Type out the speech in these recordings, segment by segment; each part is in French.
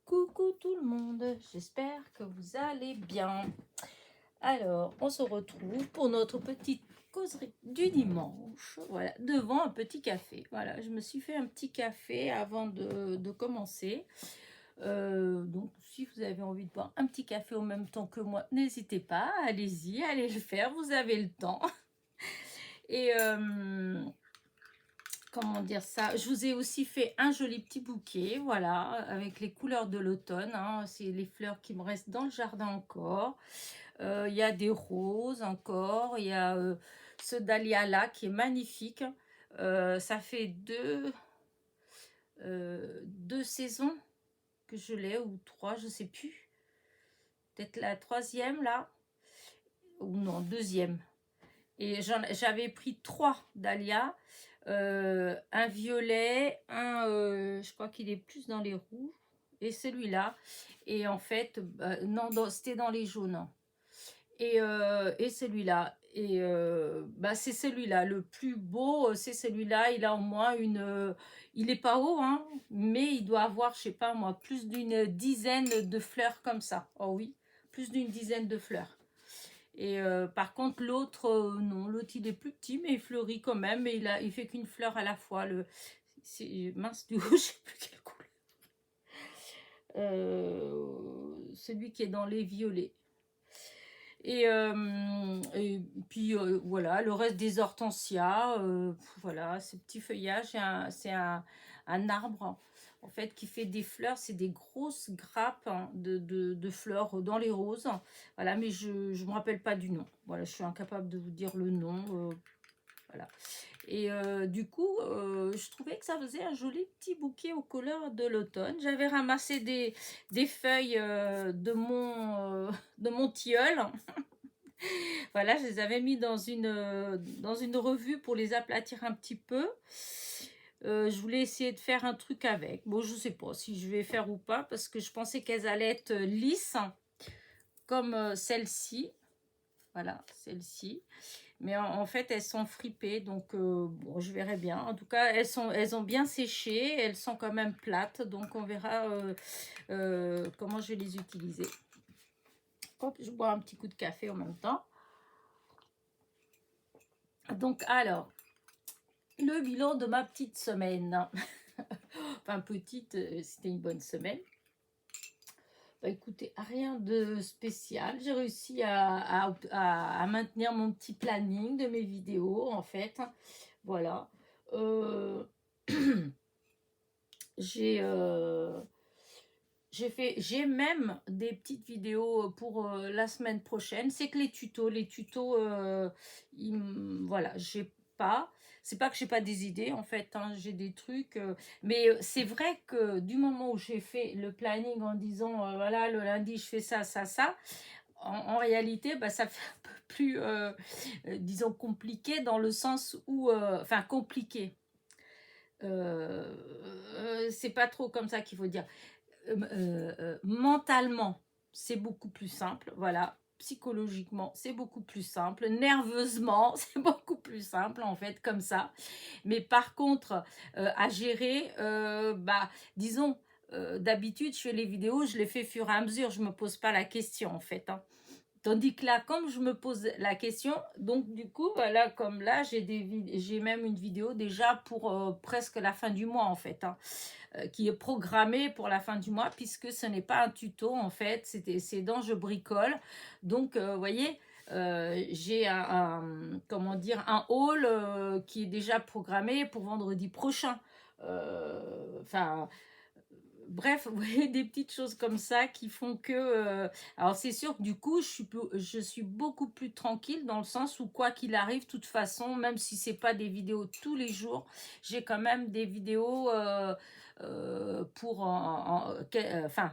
Coucou tout le monde, j'espère que vous allez bien. Alors, on se retrouve pour notre petite causerie du dimanche, voilà, devant un petit café. Voilà, je me suis fait un petit café avant de commencer. Donc, si vous avez envie de boire un petit café en même temps que moi, n'hésitez pas, allez-y, allez le faire, vous avez le temps. Et comment dire ça, je vous ai aussi fait un joli petit bouquet, voilà, avec les couleurs de l'automne, hein. C'est les fleurs qui me restent dans le jardin encore. Il y a des roses encore, il y a ce dahlia là qui est magnifique. Ça fait deux saisons que je l'ai, ou trois, je sais plus, peut-être la troisième là, ou non, deuxième. Et j'avais pris trois dahlias, un violet, je crois qu'il est plus dans les rouges, et celui-là. Et en fait, non, c'était dans les jaunes. Et celui-là. Et c'est celui-là. Le plus beau, c'est celui-là. Il a au moins il n'est pas haut, hein, mais il doit avoir, je sais pas moi, plus d'une dizaine de fleurs comme ça. Oh oui, plus d'une dizaine de fleurs. Et par contre, l'autre, non, l'autre il est plus petit, mais il fleurit quand même. Et il fait qu'une fleur à la fois. Mince, du coup, je sais plus quelle couleur. Celui qui est dans les violets. Et puis voilà, le reste des hortensias, voilà, ces petits feuillages, c'est un arbre en fait qui fait des fleurs, c'est des grosses grappes, hein, de fleurs dans les roses. Voilà, mais je ne me rappelle pas du nom. Voilà, je suis incapable de vous dire le nom. Voilà. Et du coup, je trouvais que ça faisait un joli petit bouquet aux couleurs de l'automne. J'avais ramassé des feuilles de mon tilleul. Voilà, je les avais mis dans une revue pour les aplatir un petit peu. Je voulais essayer de faire un truc avec. Bon, je ne sais pas si je vais faire ou pas, parce que je pensais qu'elles allaient être lisses, comme celle-ci. Voilà, celle-ci. Mais en fait, elles sont fripées, donc bon, je verrai bien. En tout cas, elles ont bien séché, elles sont quand même plates, donc on verra comment je vais les utiliser. Hop, je bois un petit coup de café en même temps. Donc, alors, le bilan de ma petite semaine. Enfin, petite, c'était une bonne semaine. Bah, écoutez, rien de spécial. J'ai réussi à maintenir mon petit planning de mes vidéos, en fait. Voilà. J'ai même des petites vidéos pour la semaine prochaine. C'est que les tutos, voilà, j'ai pas. C'est pas que j'ai pas des idées, en fait, hein, j'ai des trucs. Mais c'est vrai que du moment où j'ai fait le planning en disant, voilà, le lundi, je fais ça, ça, ça, en réalité, bah, ça fait un peu plus, disons, compliqué dans le sens où, enfin, compliqué. C'est pas trop comme ça qu'il faut dire. Mentalement, c'est beaucoup plus simple, voilà. Psychologiquement, c'est beaucoup plus simple. Nerveusement, c'est beaucoup plus simple, en fait, comme ça. Mais par contre, à gérer, disons, d'habitude, je fais les vidéos, je les fais fur et à mesure, je me pose pas la question, en fait, hein. Tandis que là, comme je me pose la question, donc du coup, voilà, comme là, j'ai même une vidéo déjà pour presque la fin du mois, en fait, hein, qui est programmée pour la fin du mois, puisque ce n'est pas un tuto, en fait, c'est dans Je bricole. Donc, vous voyez, j'ai comment dire, un haul qui est déjà programmé pour vendredi prochain. Enfin... Bref, vous voyez, des petites choses comme ça qui font que... alors, c'est sûr que du coup, je suis beaucoup plus tranquille dans le sens où, quoi qu'il arrive, de toute façon, même si c'est pas des vidéos tous les jours, j'ai quand même des vidéos pour... enfin,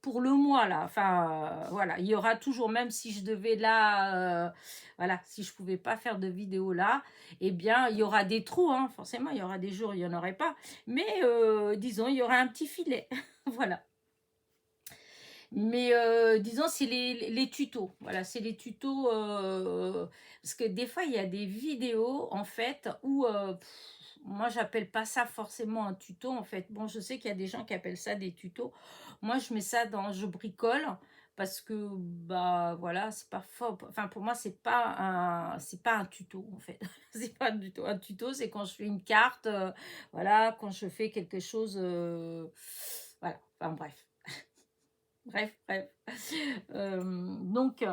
pour le mois, là. Enfin, voilà, il y aura toujours, même si je devais là... voilà, si je pouvais pas faire de vidéo là, eh bien, il y aura des trous, hein, forcément, il y aura des jours où il n'y en aurait pas. Mais, disons, il y aura un petit filet. Voilà. Mais disons, c'est les tutos. Voilà, c'est les tutos. Parce que des fois, il y a des vidéos, en fait, où Moi, j'appelle pas ça forcément un tuto, en fait. Bon, je sais qu'il y a des gens qui appellent ça des tutos. Moi, je mets ça dans je bricole parce que, bah, voilà, c'est pas faux. Enfin, pour moi, c'est pas un tuto, en fait. C'est pas du tout un tuto, c'est quand je fais une carte, voilà, quand je fais quelque chose, voilà. Enfin, bref. Bref, bref. Donc,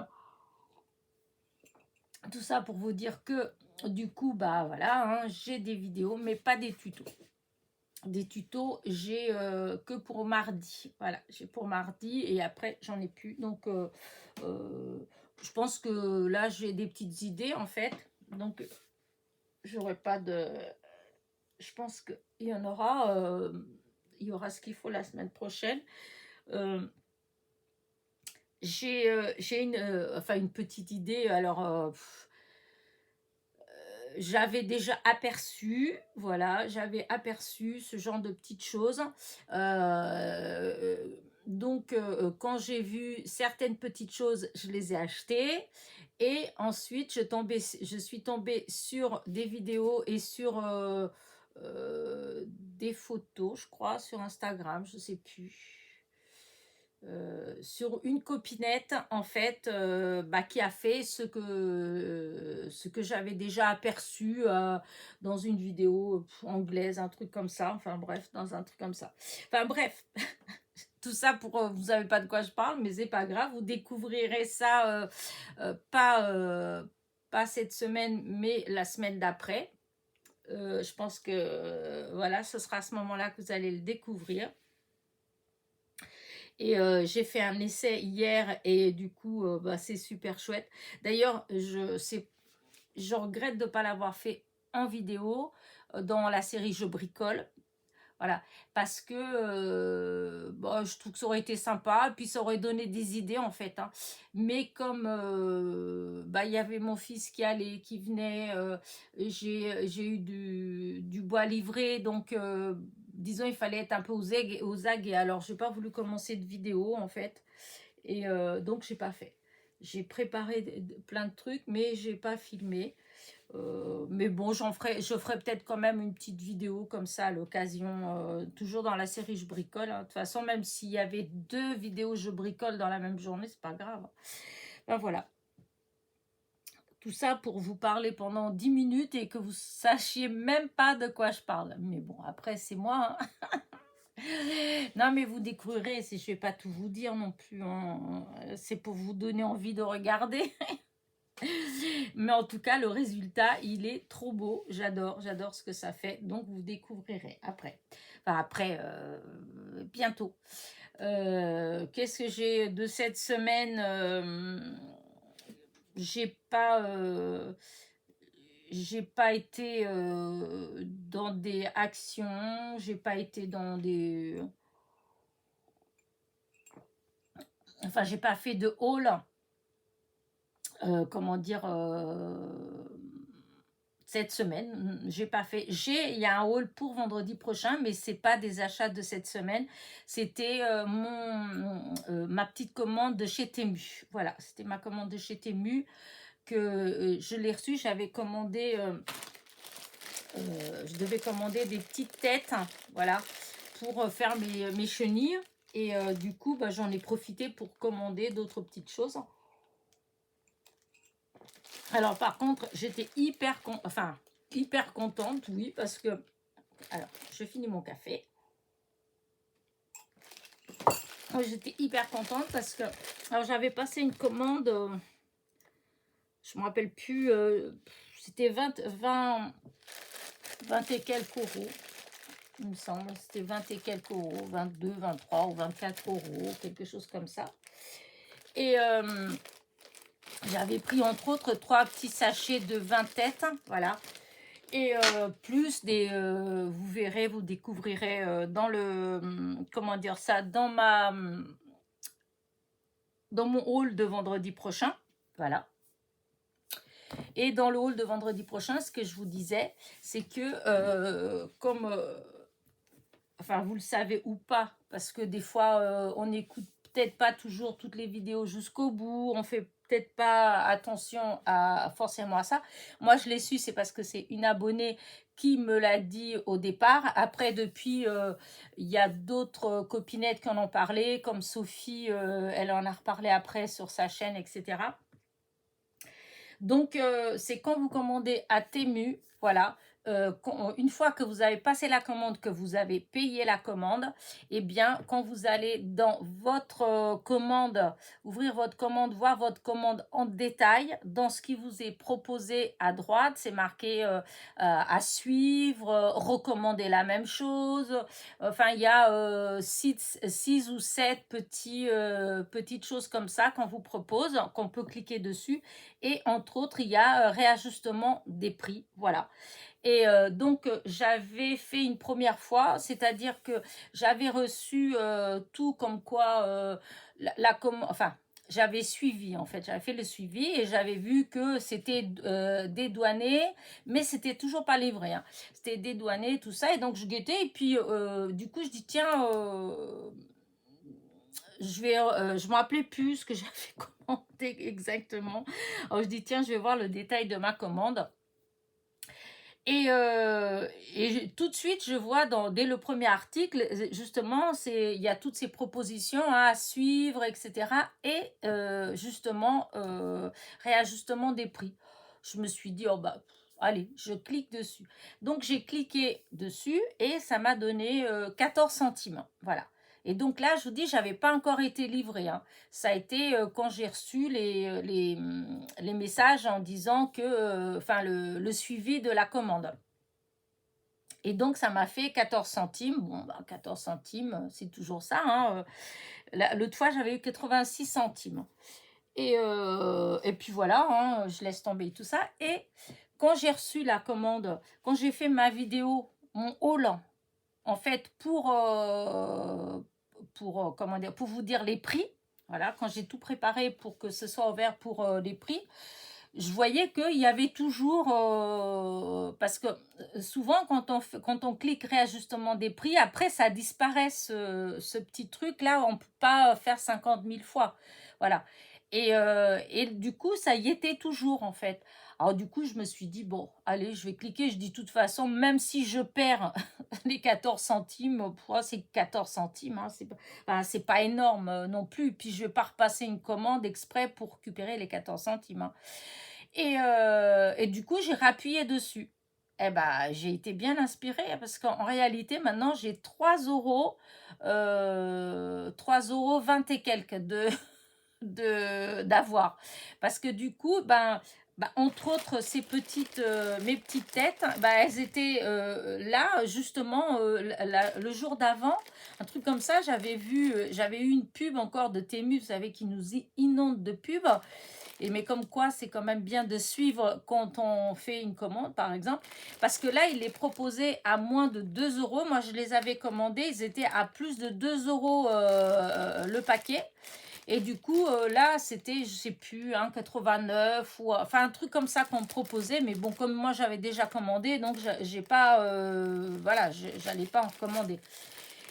tout ça pour vous dire que, du coup, bah, voilà, hein, j'ai des vidéos, mais pas des tutos. Des tutos, j'ai que pour mardi. Voilà, j'ai pour mardi et après, j'en ai plus. Donc, je pense que là, j'ai des petites idées en fait. Donc, j'aurai pas de. Je pense qu'il y en aura. Il y aura ce qu'il faut la semaine prochaine. Euh, j'ai enfin, une petite idée. Alors, j'avais déjà aperçu, voilà, j'avais aperçu ce genre de petites choses. Donc, quand j'ai vu certaines petites choses, je les ai achetées. Et ensuite, je suis tombée sur des vidéos et sur des photos, je crois, sur Instagram, je ne sais plus. Sur une copinette en fait bah, qui a fait ce que j'avais déjà aperçu dans une vidéo anglaise, un truc comme ça, enfin bref, dans un truc comme ça. Enfin bref, tout ça pour vous savez pas de quoi je parle, mais c'est pas grave, vous découvrirez ça pas cette semaine, mais la semaine d'après. Je pense que voilà, ce sera à ce moment-là que vous allez le découvrir. Et j'ai fait un essai hier et du coup, bah, c'est super chouette. D'ailleurs, je regrette de ne pas l'avoir fait en vidéo dans la série Je bricole. Voilà, parce que bon, je trouve que ça aurait été sympa, puis ça aurait donné des idées en fait, hein. Mais comme bah, il y avait mon fils qui venait, j'ai eu du bois livré, donc disons il fallait être un peu aux aguets. Alors j'ai pas voulu commencer de vidéo en fait, et donc j'ai pas fait. J'ai préparé plein de trucs, mais j'ai pas filmé. Mais bon, je ferai peut-être quand même une petite vidéo comme ça à l'occasion, toujours dans la série Je bricole, hein. De toute façon, même s'il y avait 2 vidéos Je bricole dans la même journée, c'est pas grave. Ben voilà. Tout ça pour vous parler pendant 10 minutes et que vous sachiez même pas de quoi je parle. Mais bon, après, c'est moi, hein. Non, mais vous découvrirez, je vais pas tout vous dire non plus, hein. C'est pour vous donner envie de regarder. Mais en tout cas, le résultat, il est trop beau. J'adore ce que ça fait. Donc, vous découvrirez après. Enfin, après, bientôt. Qu'est-ce que j'ai de cette semaine j'ai pas été dans des actions. J'ai pas été dans des... Enfin, j'ai pas fait de haul. Comment dire... cette semaine, j'ai pas fait. Il y a un haul pour vendredi prochain, mais c'est pas des achats de cette semaine. C'était ma petite commande de chez Temu. Voilà, c'était ma commande de chez Temu que je l'ai reçue. J'avais commandé, je devais commander des petites têtes, hein, voilà, pour faire mes chenilles. Et du coup, bah, j'en ai profité pour commander d'autres petites choses. Alors par contre, j'étais hyper contente, oui, parce que... Alors, je finis mon café. J'étais hyper contente parce que... Alors, j'avais passé une commande, je ne me rappelle plus, c'était 20 et quelques euros, il me semble. C'était 20 et quelques euros, 22, 23 ou 24 euros, quelque chose comme ça. Et j'avais pris entre autres 3 petits sachets de 20 têtes, voilà. Et plus des, vous verrez, vous découvrirez dans le, comment dire ça, dans mon haul de vendredi prochain, voilà. Et dans le haul de vendredi prochain, ce que je vous disais, c'est que comme, enfin vous le savez ou pas, parce que des fois on n'écoute peut-être pas toujours toutes les vidéos jusqu'au bout, on fait peut-être pas attention forcément à ça. Moi je l'ai su, c'est parce que c'est une abonnée qui me l'a dit au départ. Après, depuis, il y a d'autres copinettes qui en ont parlé, comme Sophie, elle en a reparlé après sur sa chaîne, etc. Donc, c'est quand vous commandez à Temu, voilà, une fois que vous avez passé la commande, que vous avez payé la commande, eh bien, quand vous allez dans votre commande, ouvrir votre commande, voir votre commande en détail, dans ce qui vous est proposé à droite, c'est marqué à suivre, recommander la même chose. Enfin, il y a six ou sept petites choses comme ça qu'on vous propose, qu'on peut cliquer dessus. Et entre autres, il y a réajustement des prix. Voilà. Et donc, j'avais fait une première fois, c'est-à-dire que j'avais reçu tout comme quoi, enfin, j'avais suivi en fait, j'avais fait le suivi et j'avais vu que c'était dédouané, mais c'était toujours pas livré, hein. C'était dédouané, tout ça, et donc je guettais, et puis du coup, je dis, tiens, je me rappelais plus ce que j'avais commandé exactement. Alors, je dis, tiens, je vais voir le détail de ma commande. Et tout de suite, je vois dès le premier article, justement, il y a toutes ces propositions, hein, à suivre, etc. Et justement, réajustement des prix. Je me suis dit, oh bah, allez, je clique dessus. Donc, j'ai cliqué dessus et ça m'a donné 14 centimes. Voilà. Et donc là, je vous dis, j'avais pas encore été livré, hein. Ça a été quand j'ai reçu les messages en disant que, enfin, le suivi de la commande. Et donc, ça m'a fait 14 centimes. Bon, bah, 14 centimes, c'est toujours ça, hein. L'autre fois, j'avais eu 86 centimes. Et puis voilà, hein, je laisse tomber tout ça. Et quand j'ai reçu la commande, quand j'ai fait ma vidéo, mon haul, en fait, comment dire, pour vous dire les prix, voilà, quand j'ai tout préparé pour que ce soit ouvert pour les prix, je voyais qu'il y avait toujours, parce que souvent quand on clique réajustement des prix, après ça disparaît ce petit truc là, on ne peut pas faire 50 000 fois, voilà. Et du coup, ça y était toujours en fait. Alors du coup, je me suis dit, bon, allez, je vais cliquer. Je dis, de toute façon, même si je perds les 14 centimes, c'est 14 centimes, hein, c'est pas énorme non plus. Puis je vais pas repasser une commande exprès pour récupérer les 14 centimes, hein. Et du coup, j'ai rappuyé dessus. Eh ben, j'ai été bien inspirée, hein, parce qu'en réalité, maintenant, j'ai 3 € 20 et quelques d'avoir. Parce que du coup, entre autres, mes petites têtes, elles étaient là, justement, le jour d'avant, un truc comme ça, j'avais eu une pub encore de Temu, vous savez, qui nous inonde de pubs. Mais comme quoi, c'est quand même bien de suivre quand on fait une commande, par exemple. Parce que là, il est proposé à moins de 2 euros. Moi, je les avais commandés. Ils étaient à plus de 2 euros le paquet. Et du coup, là, c'était, je sais plus, 1,89 ou enfin un truc comme ça qu'on me proposait. Mais bon, comme moi, j'avais déjà commandé, donc j'ai pas, voilà, j'allais pas en commander.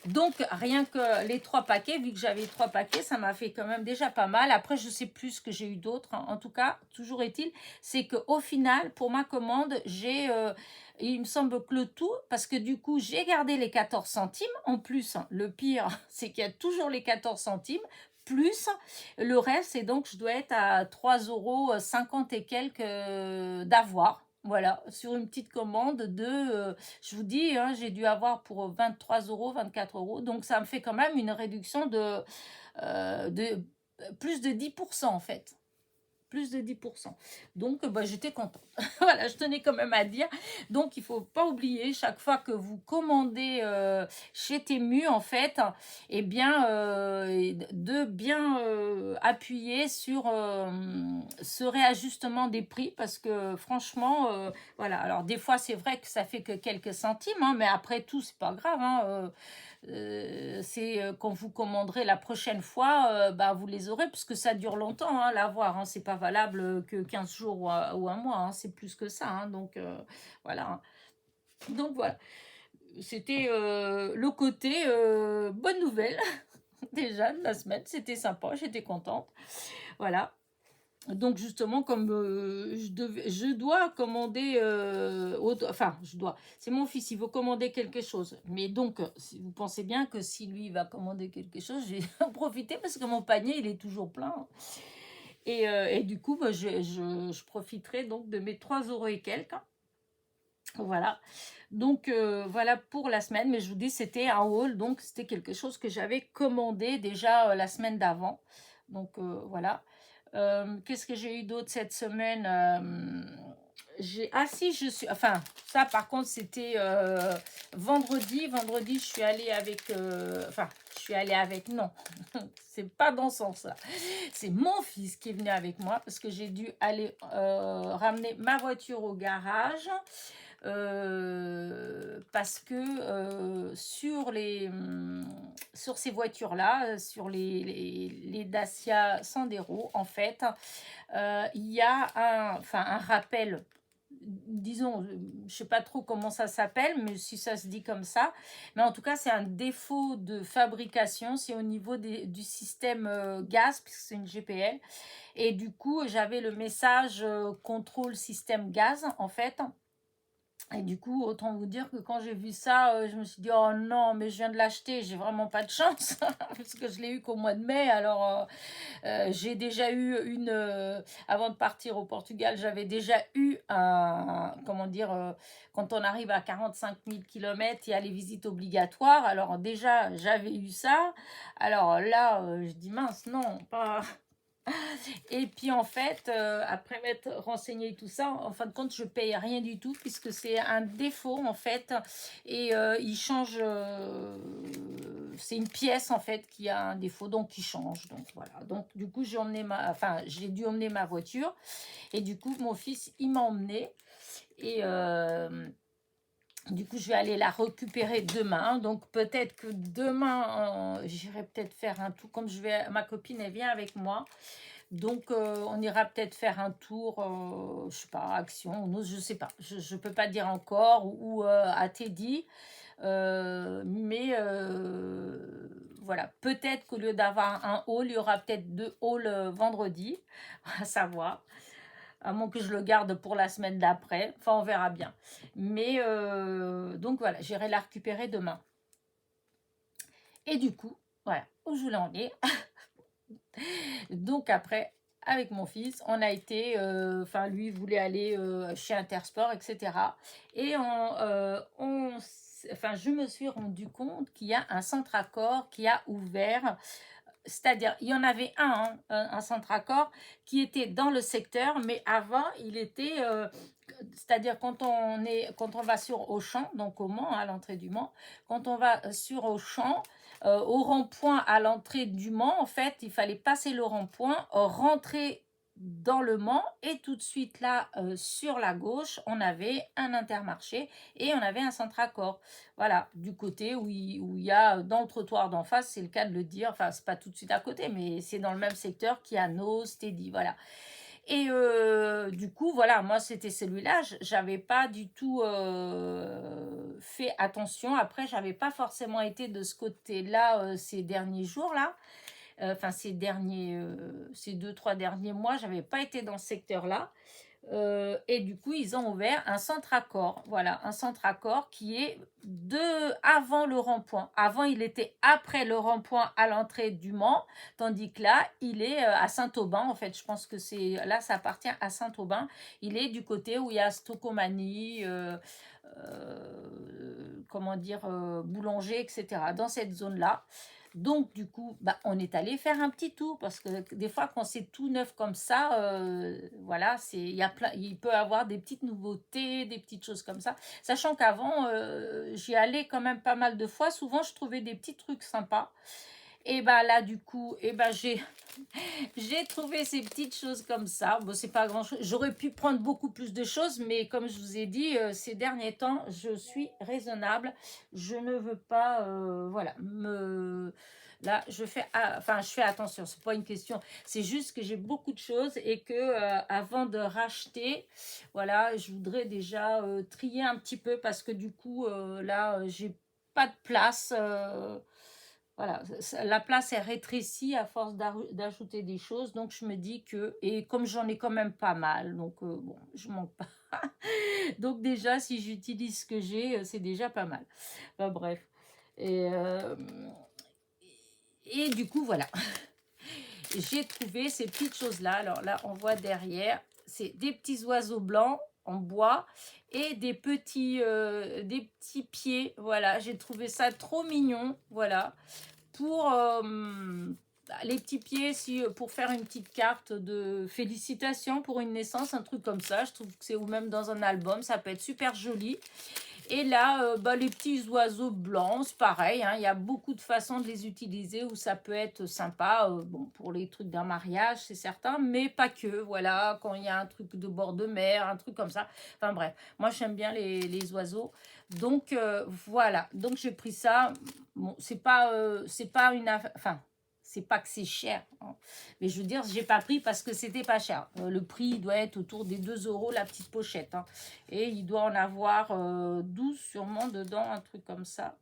Donc, rien que les 3 paquets, vu que j'avais 3 paquets, ça m'a fait quand même déjà pas mal. Après, je sais plus ce que j'ai eu d'autre, hein. En tout cas, toujours est-il, c'est qu'au final, pour ma commande, il me semble que le tout, parce que du coup, j'ai gardé les 14 centimes. En plus, hein, le pire, c'est qu'il y a toujours les 14 centimes, plus le reste, et donc je dois être à 3,50 € et quelques d'avoir. Voilà, sur une petite commande je vous dis, hein, j'ai dû avoir pour 23 €, 24 €. Donc, ça me fait quand même une réduction de plus de 10% en fait. Plus de 10%. Donc, j'étais contente. Voilà, je tenais quand même à dire. Donc, il ne faut pas oublier, chaque fois que vous commandez chez Temu, en fait, eh bien, de bien appuyer sur ce réajustement des prix, parce que franchement, voilà. Alors, des fois, c'est vrai que ça fait que quelques centimes, hein, mais après tout, c'est pas grave, hein. C'est quand vous commanderez la prochaine fois, vous les aurez, parce que ça dure longtemps, hein, l'avoir, hein. C'est pas valable que 15 jours ou un mois, hein. C'est plus que ça, hein. Donc voilà. Donc voilà, c'était le côté bonne nouvelle déjà de la semaine. C'était sympa, j'étais contente, voilà. Donc justement, comme je dois commander, enfin je dois, c'est mon fils, il veut commander quelque chose. Mais donc, si vous pensez bien que si lui il va commander quelque chose, je vais en profiter parce que mon panier il est toujours plein, hein. Et du coup, bah, je profiterai donc de mes 3 euros et quelques. Voilà. Donc voilà pour la semaine. Mais je vous dis, c'était un haul, donc c'était quelque chose que j'avais commandé déjà la semaine d'avant. Donc voilà. Qu'est-ce que j'ai eu d'autre cette semaine? Ah si, je suis... Enfin, ça par contre, c'était vendredi. Vendredi, je suis allée avec... Enfin, je suis allée avec... Non, c'est pas dans ce sens-là. C'est mon fils qui est venu avec moi parce que j'ai dû aller ramener ma voiture au garage. Parce que sur ces voitures-là, sur les Dacia Sandero, en fait, il y a un rappel, disons, je sais pas trop comment ça s'appelle, mais si ça se dit comme ça, mais en tout cas, c'est un défaut de fabrication, c'est au niveau du système gaz, puisque c'est une GPL, et du coup, j'avais le message contrôle système gaz, en fait. Et du coup, autant vous dire que quand j'ai vu ça, je me suis dit, oh non, mais je viens de l'acheter, j'ai vraiment pas de chance, parce que je l'ai eu qu'au mois de mai. Alors, j'ai déjà eu avant de partir au Portugal, j'avais déjà eu comment dire, quand on arrive à 45 000 km, il y a les visites obligatoires. Alors déjà, j'avais eu ça. Alors là, je dis, mince, non, pas... Et puis en fait, après m'être renseigné tout ça, en fin de compte, je paye rien du tout puisque c'est un défaut en fait. Et il change, c'est une pièce en fait qui a un défaut, donc qui change. Donc voilà. Donc du coup, j'ai dû emmener ma voiture. Et du coup, mon fils, il m'a emmené. Et du coup, je vais aller la récupérer demain. Donc peut-être que demain, j'irai peut-être faire un tour. Comme ma copine, elle vient avec moi. Donc, on ira peut-être faire un tour, je sais pas, Action, ou je sais pas, je peux pas dire encore, ou à Teddy. Mais voilà, peut-être qu'au lieu d'avoir un haul, il y aura peut-être 2 hauls vendredi, à savoir, à moins que je le garde pour la semaine d'après. Enfin, on verra bien. Mais donc voilà, j'irai la récupérer demain. Et du coup, voilà, où je voulais en venir. Donc après, avec mon fils, on a été, lui voulait aller chez Intersport, etc. Et je me suis rendu compte qu'il y a un centre accord qui a ouvert. C'est-à-dire, il y en avait un centre accord qui était dans le secteur, mais avant, il était, c'est-à-dire quand on va sur Auchan, donc au Mans, à l'entrée du Mans, quand on va sur Auchan, au rond-point à l'entrée du Mans, en fait, il fallait passer le rond-point, rentrer dans le Mans, et tout de suite là, sur la gauche, on avait un Intermarché et on avait un centre accord. Voilà, du côté où il y a, dans le trottoir d'en face, c'est le cas de le dire, enfin, c'est pas tout de suite à côté, mais c'est dans le même secteur qu'il y a Nos, Teddy, voilà. Et du coup, voilà, moi, c'était celui-là. J'avais pas du tout fait attention. Après, j'avais pas forcément été de ce côté-là ces derniers jours-là. Enfin, ces 2, 3 derniers mois, j'avais pas été dans ce secteur-là. Et du coup, ils ont ouvert un centre accord. Voilà, un centre accord qui est avant le rond-point. Avant, il était après le rond-point à l'entrée du Mans, tandis que là, il est à Saint-Aubin. En fait, je pense que là, ça appartient à Saint-Aubin. Il est du côté où il y a Stocomanie, comment dire, boulanger, etc. Dans cette zone-là. Donc, du coup, on est allé faire un petit tour parce que des fois, quand c'est tout neuf comme ça, voilà, il peut y avoir des petites nouveautés, des petites choses comme ça. Sachant qu'avant, j'y allais quand même pas mal de fois. Souvent, je trouvais des petits trucs sympas. Et là, du coup, j'ai trouvé ces petites choses comme ça. Bon, c'est pas grand-chose. J'aurais pu prendre beaucoup plus de choses, mais comme je vous ai dit, ces derniers temps, je suis raisonnable. Je ne veux pas, voilà, Là, je fais attention. C'est pas une question. C'est juste que j'ai beaucoup de choses et que avant de racheter, voilà, je voudrais déjà trier un petit peu parce que du coup, là, j'ai pas de place. Voilà, la place est rétrécie à force d'ajouter des choses. Donc, je me dis que, et comme j'en ai quand même pas mal, donc bon, je manque pas. Donc, déjà, si j'utilise ce que j'ai, c'est déjà pas mal. Enfin, bref. Et, euh, et du coup, voilà. J'ai trouvé ces petites choses-là. Alors là, on voit derrière, c'est des petits oiseaux blancs en bois et des petits pieds. Voilà, j'ai trouvé ça trop mignon. Voilà, pour les petits pieds, si, pour faire une petite carte de félicitations pour une naissance, un truc comme ça. Je trouve que c'est, ou même dans un album, ça peut être super joli. Et là, les petits oiseaux blancs, c'est pareil, hein, il y a beaucoup de façons de les utiliser où ça peut être sympa. Bon, pour les trucs d'un mariage, c'est certain, mais pas que. Voilà, quand il y a un truc de bord de mer, un truc comme ça. Enfin bref, moi j'aime bien les oiseaux. Donc voilà, donc j'ai pris ça. Bon, c'est pas une affaire. Enfin, c'est pas que c'est cher, hein. Mais je veux dire, j'ai pas pris parce que c'était pas cher. Le prix doit être autour des 2 € la petite pochette, hein. Et il doit en avoir 12 sûrement dedans, un truc comme ça.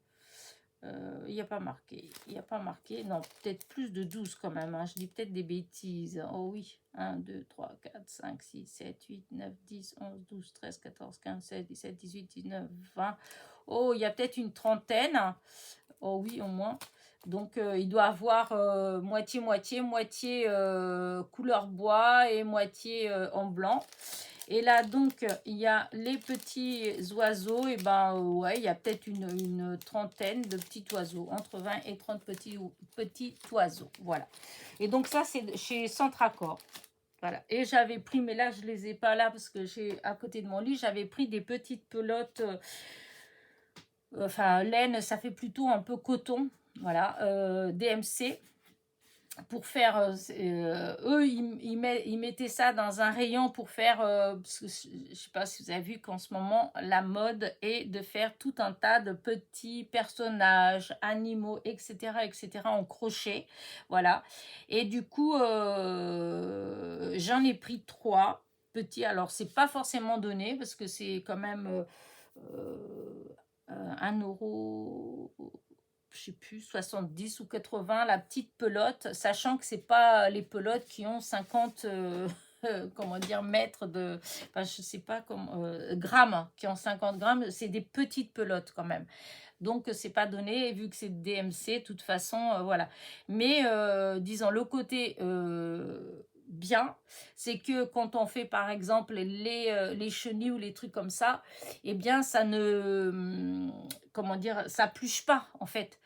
Il n'y a pas marqué. Il n'y a pas marqué. Non, peut-être plus de 12 quand même, hein. Je dis peut-être des bêtises. Oh oui. 1, 2, 3, 4, 5, 6, 7, 8, 9, 10, 11, 12, 13, 14, 15, 16, 17, 18, 19, 20. Oh, il y a peut-être une trentaine. Oh oui, au moins. Donc, il doit avoir moitié couleur bois et moitié en blanc. Et là, donc, il y a les petits oiseaux. Et ben, ouais, il y a peut-être une trentaine de petits oiseaux. Entre 20 et 30 petits oiseaux. Voilà. Et donc, ça, c'est chez Centracor. Voilà. Et j'avais pris, mais là, je ne les ai pas là parce que j'ai à côté de mon lit, j'avais pris des petites pelotes. Enfin, laine, ça fait plutôt un peu coton. Voilà. DMC. Pour faire, eux, ils mettaient ça dans un rayon pour faire, parce que je ne sais pas si vous avez vu qu'en ce moment, la mode est de faire tout un tas de petits personnages, animaux, etc., en crochet. Voilà. Et du coup, j'en ai pris 3 petits. Alors, c'est pas forcément donné parce que c'est quand même 1 € je sais plus, 70 ou 80, la petite pelote, sachant que c'est pas les pelotes qui ont 50 comment dire, mètres de, enfin, je sais pas comment, grammes, hein, qui ont 50 grammes, c'est des petites pelotes quand même. Donc, c'est pas donné, et vu que c'est DMC, de toute façon, voilà. Mais, disons, le côté bien, c'est que quand on fait, par exemple, les chenilles ou les trucs comme ça, eh bien, ça ne, comment dire, ça pluche pas, en fait.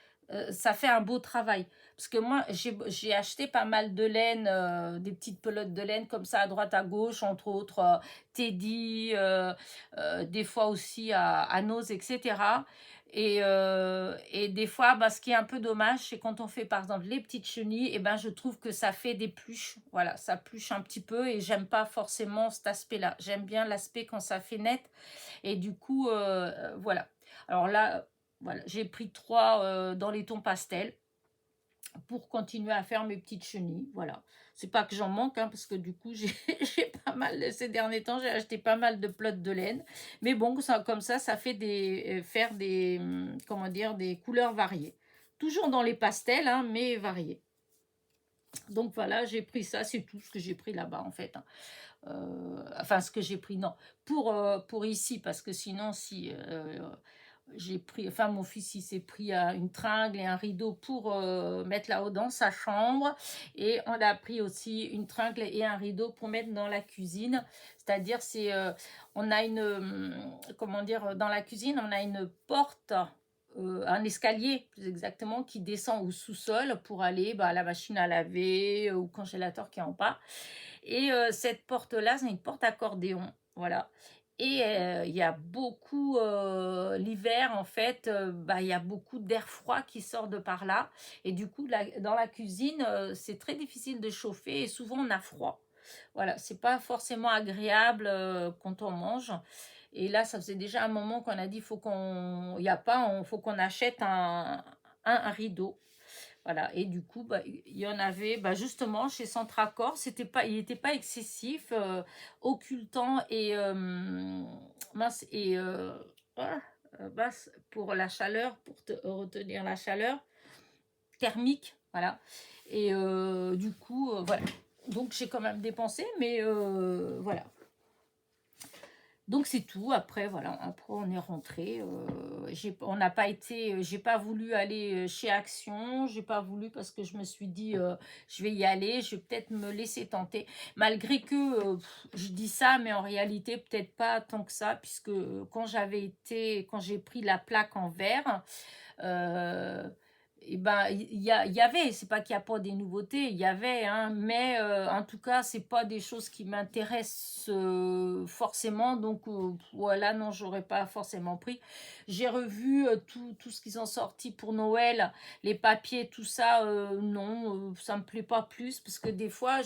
Ça fait un beau travail. Parce que moi, j'ai acheté pas mal de laine, des petites pelotes de laine comme ça à droite à gauche, entre autres Teddy, des fois aussi à Nose, etc. Et des fois, ce qui est un peu dommage, c'est quand on fait par exemple les petites chenilles, et ben je trouve que ça fait des pluches. Voilà, ça pluche un petit peu et j'aime pas forcément cet aspect-là. J'aime bien l'aspect quand ça fait net. Et du coup, voilà. Alors là, voilà, j'ai pris 3 dans les tons pastels pour continuer à faire mes petites chenilles. Voilà. C'est pas que j'en manque, hein, parce que du coup, j'ai pas mal, ces derniers temps, j'ai acheté pas mal de pelotes de laine. Mais bon, ça, comme ça fait faire des, comment dire, des couleurs variées. Toujours dans les pastels, hein, mais variées. Donc voilà, j'ai pris ça, c'est tout ce que j'ai pris là-bas en fait, hein. Enfin, ce que j'ai pris, non, pour ici, parce que sinon, si j'ai pris, enfin, mon fils, il s'est pris une tringle et un rideau pour mettre là-haut dans sa chambre, et on a pris aussi une tringle et un rideau pour mettre dans la cuisine. C'est-à-dire, on a comment dire, dans la cuisine, on a une porte. Un escalier plus exactement qui descend au sous-sol pour aller à la machine à laver au congélateur qui est en bas. Et cette porte-là, c'est une porte accordéon. Voilà. Et il y a beaucoup, l'hiver, en fait, il y a beaucoup d'air froid qui sort de par là. Et du coup, dans la cuisine, c'est très difficile de chauffer et souvent on a froid. Voilà, c'est pas forcément agréable quand on mange. Et là, ça faisait déjà un moment qu'on a dit, faut qu'on achète un rideau. Voilà, et du coup, il y en avait justement chez Centracor, il n'était pas excessif, occultant et mince, et pour la chaleur, pour retenir la chaleur. thermique, voilà. Et du coup, voilà. Donc j'ai quand même dépensé, mais voilà. Donc c'est tout. Après, voilà, après on est rentré. On n'a pas été, j'ai pas voulu aller chez Action. J'ai pas voulu parce que je me suis dit, je vais y aller. Je vais peut-être me laisser tenter, malgré que je dis ça, mais en réalité peut-être pas tant que ça, puisque quand j'ai pris la plaque en verre. euh, et ben il y avait, c'est pas qu'il n'y a pas des nouveautés, il y avait, hein, mais en tout cas c'est pas des choses qui m'intéressent forcément, donc voilà, non, j'aurais pas forcément pris. J'ai revu tout ce qu'ils ont sorti pour Noël, les papiers, tout ça, non, ça me plaît pas plus, parce que des fois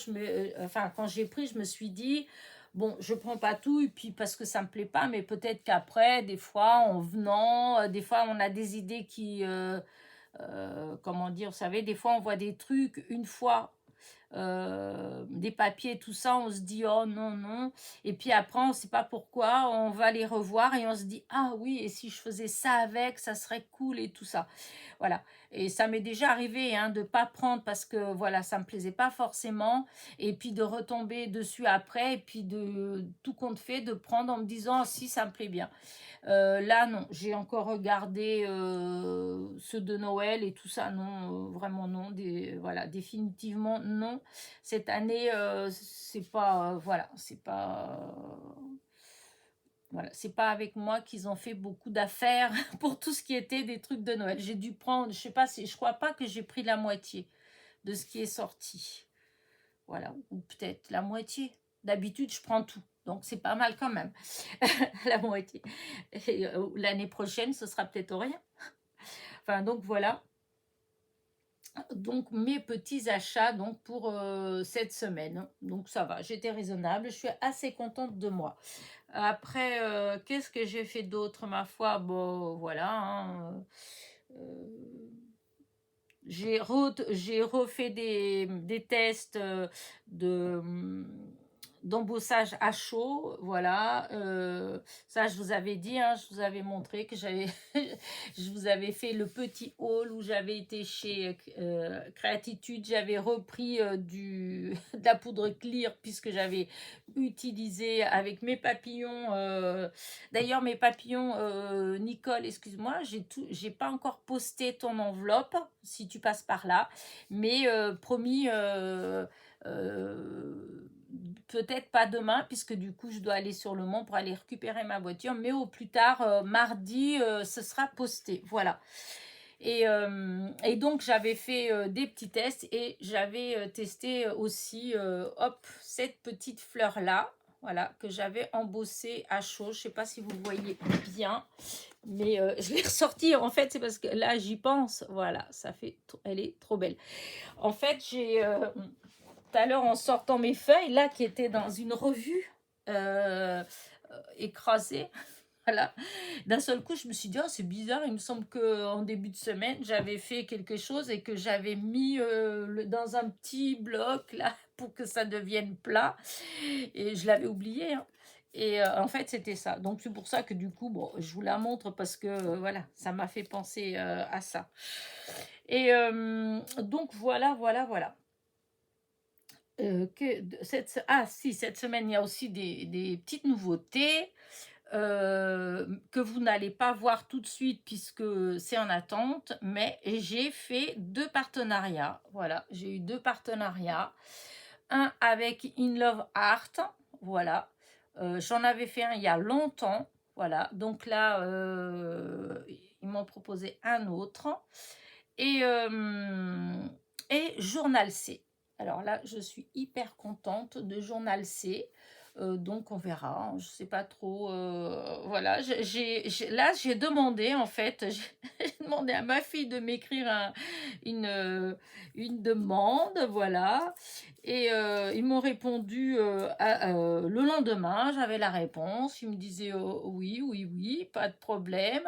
enfin quand j'ai pris, je me suis dit bon, je prends pas tout, et puis parce que ça me plaît pas, mais peut-être qu'après, des fois, en venant, des fois, on a des idées comment dire, vous savez, des fois, on voit des trucs une fois, des papiers, tout ça, on se dit, oh non, non. Et puis après, on ne sait pas pourquoi, on va les revoir et on se dit, ah oui, et si je faisais ça avec, ça serait cool et tout ça. Voilà. Et ça m'est déjà arrivé, hein, de ne pas prendre parce que voilà, ça ne me plaisait pas forcément. Et puis de retomber dessus après. Et puis de tout compte fait, de prendre en me disant, ah, si, ça me plaît bien. Là, non. J'ai encore regardé ceux de Noël et tout ça. Non, vraiment non. Voilà, définitivement non. Cette année, c'est pas... voilà, c'est pas... Voilà, c'est pas avec moi qu'ils ont fait beaucoup d'affaires pour tout ce qui était des trucs de Noël. J'ai dû prendre, je sais pas, je crois pas que j'ai pris la moitié de ce qui est sorti. Voilà, ou peut-être la moitié. D'habitude, je prends tout. Donc, c'est pas mal quand même, la moitié. Et, l'année prochaine, ce sera peut-être rien. Enfin, donc voilà. Donc, mes petits achats donc, pour cette semaine. Donc, ça va, j'étais raisonnable. Je suis assez contente de moi. Après, qu'est-ce que j'ai fait d'autre, ma foi? Bon, voilà, hein, j'ai refait des tests de d'embossage à chaud, voilà. Ça, je vous avais dit, hein, je vous avais montré que j'avais je vous avais fait le petit haul où j'avais été chez Créatitude. J'avais repris de la poudre clear puisque j'avais utilisé avec mes papillons. D'ailleurs, mes papillons, Nicole, excuse-moi, j'ai pas encore posté ton enveloppe si tu passes par là, mais promis, peut-être pas demain, puisque du coup, je dois aller sur le Mont pour aller récupérer ma voiture, mais au plus tard, mardi, ce sera posté. Voilà. Et donc, j'avais fait des petits tests et j'avais testé aussi, hop, cette petite fleur-là, voilà, que j'avais embossée à chaud. Je ne sais pas si vous voyez bien, mais je l'ai ressortie. En fait, c'est parce que là, j'y pense. Voilà, elle est trop belle. En fait, j'ai tout à l'heure, en sortant mes feuilles, là, qui étaient dans une revue écrasée, voilà. D'un seul coup, je me suis dit, oh, c'est bizarre, il me semble qu'en début de semaine, j'avais fait quelque chose et que j'avais mis dans un petit bloc, là, pour que ça devienne plat. Et je l'avais oublié, hein. Et en fait, c'était ça. Donc, c'est pour ça que du coup, bon, je vous la montre parce que, voilà, ça m'a fait penser à ça. Et donc, voilà. Cette semaine, il y a aussi des petites nouveautés que vous n'allez pas voir tout de suite puisque c'est en attente, mais j'ai fait 2 partenariats. Voilà, j'ai eu 2 partenariats. Un avec In Love Art, voilà. J'en avais fait un il y a longtemps, voilà. Donc là, ils m'ont proposé un autre. Et, Journal C. Alors là, je suis hyper contente de Journal C. Donc on verra, hein, je sais pas trop. Voilà, là j'ai demandé en fait, j'ai demandé à ma fille de m'écrire une demande, voilà. Et ils m'ont répondu le lendemain, j'avais la réponse. Ils me disaient oui, oui, oui, pas de problème.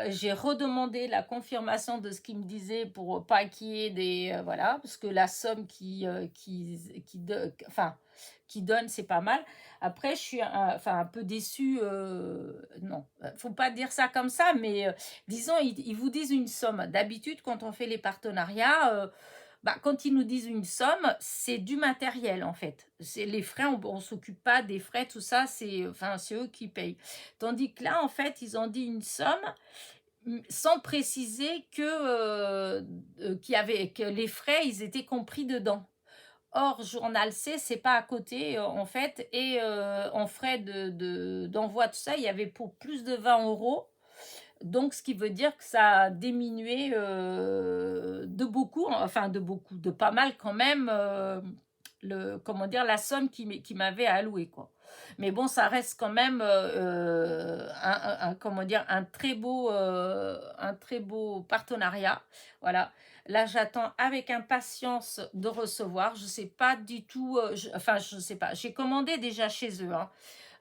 J'ai redemandé la confirmation de ce qu'ils me disaient pour pas qu'il y ait des voilà, parce que la somme enfin qui donne, c'est pas mal. Après, je suis enfin, un peu déçue. Non, faut pas dire ça comme ça, mais disons, ils vous disent une somme. D'habitude, quand on fait les partenariats, bah, quand ils nous disent une somme, c'est du matériel en fait. C'est les frais, on s'occupe pas des frais, tout ça, c'est eux qui payent. Tandis que là, en fait, ils ont dit une somme sans préciser que les frais, ils étaient compris dedans. Or, Journal C, c'est pas à côté, en fait, et en frais d'envoi, tout ça, il y avait pour plus de 20 €. Donc, ce qui veut dire que ça a diminué de beaucoup, enfin de beaucoup, de pas mal quand même, comment dire, la somme qui m'avait alloué, quoi. Mais bon, ça reste quand même comment dire, un très beau partenariat. Voilà. Là, j'attends avec impatience de recevoir. Je sais pas du tout, enfin, je sais pas. J'ai commandé déjà chez eux, hein.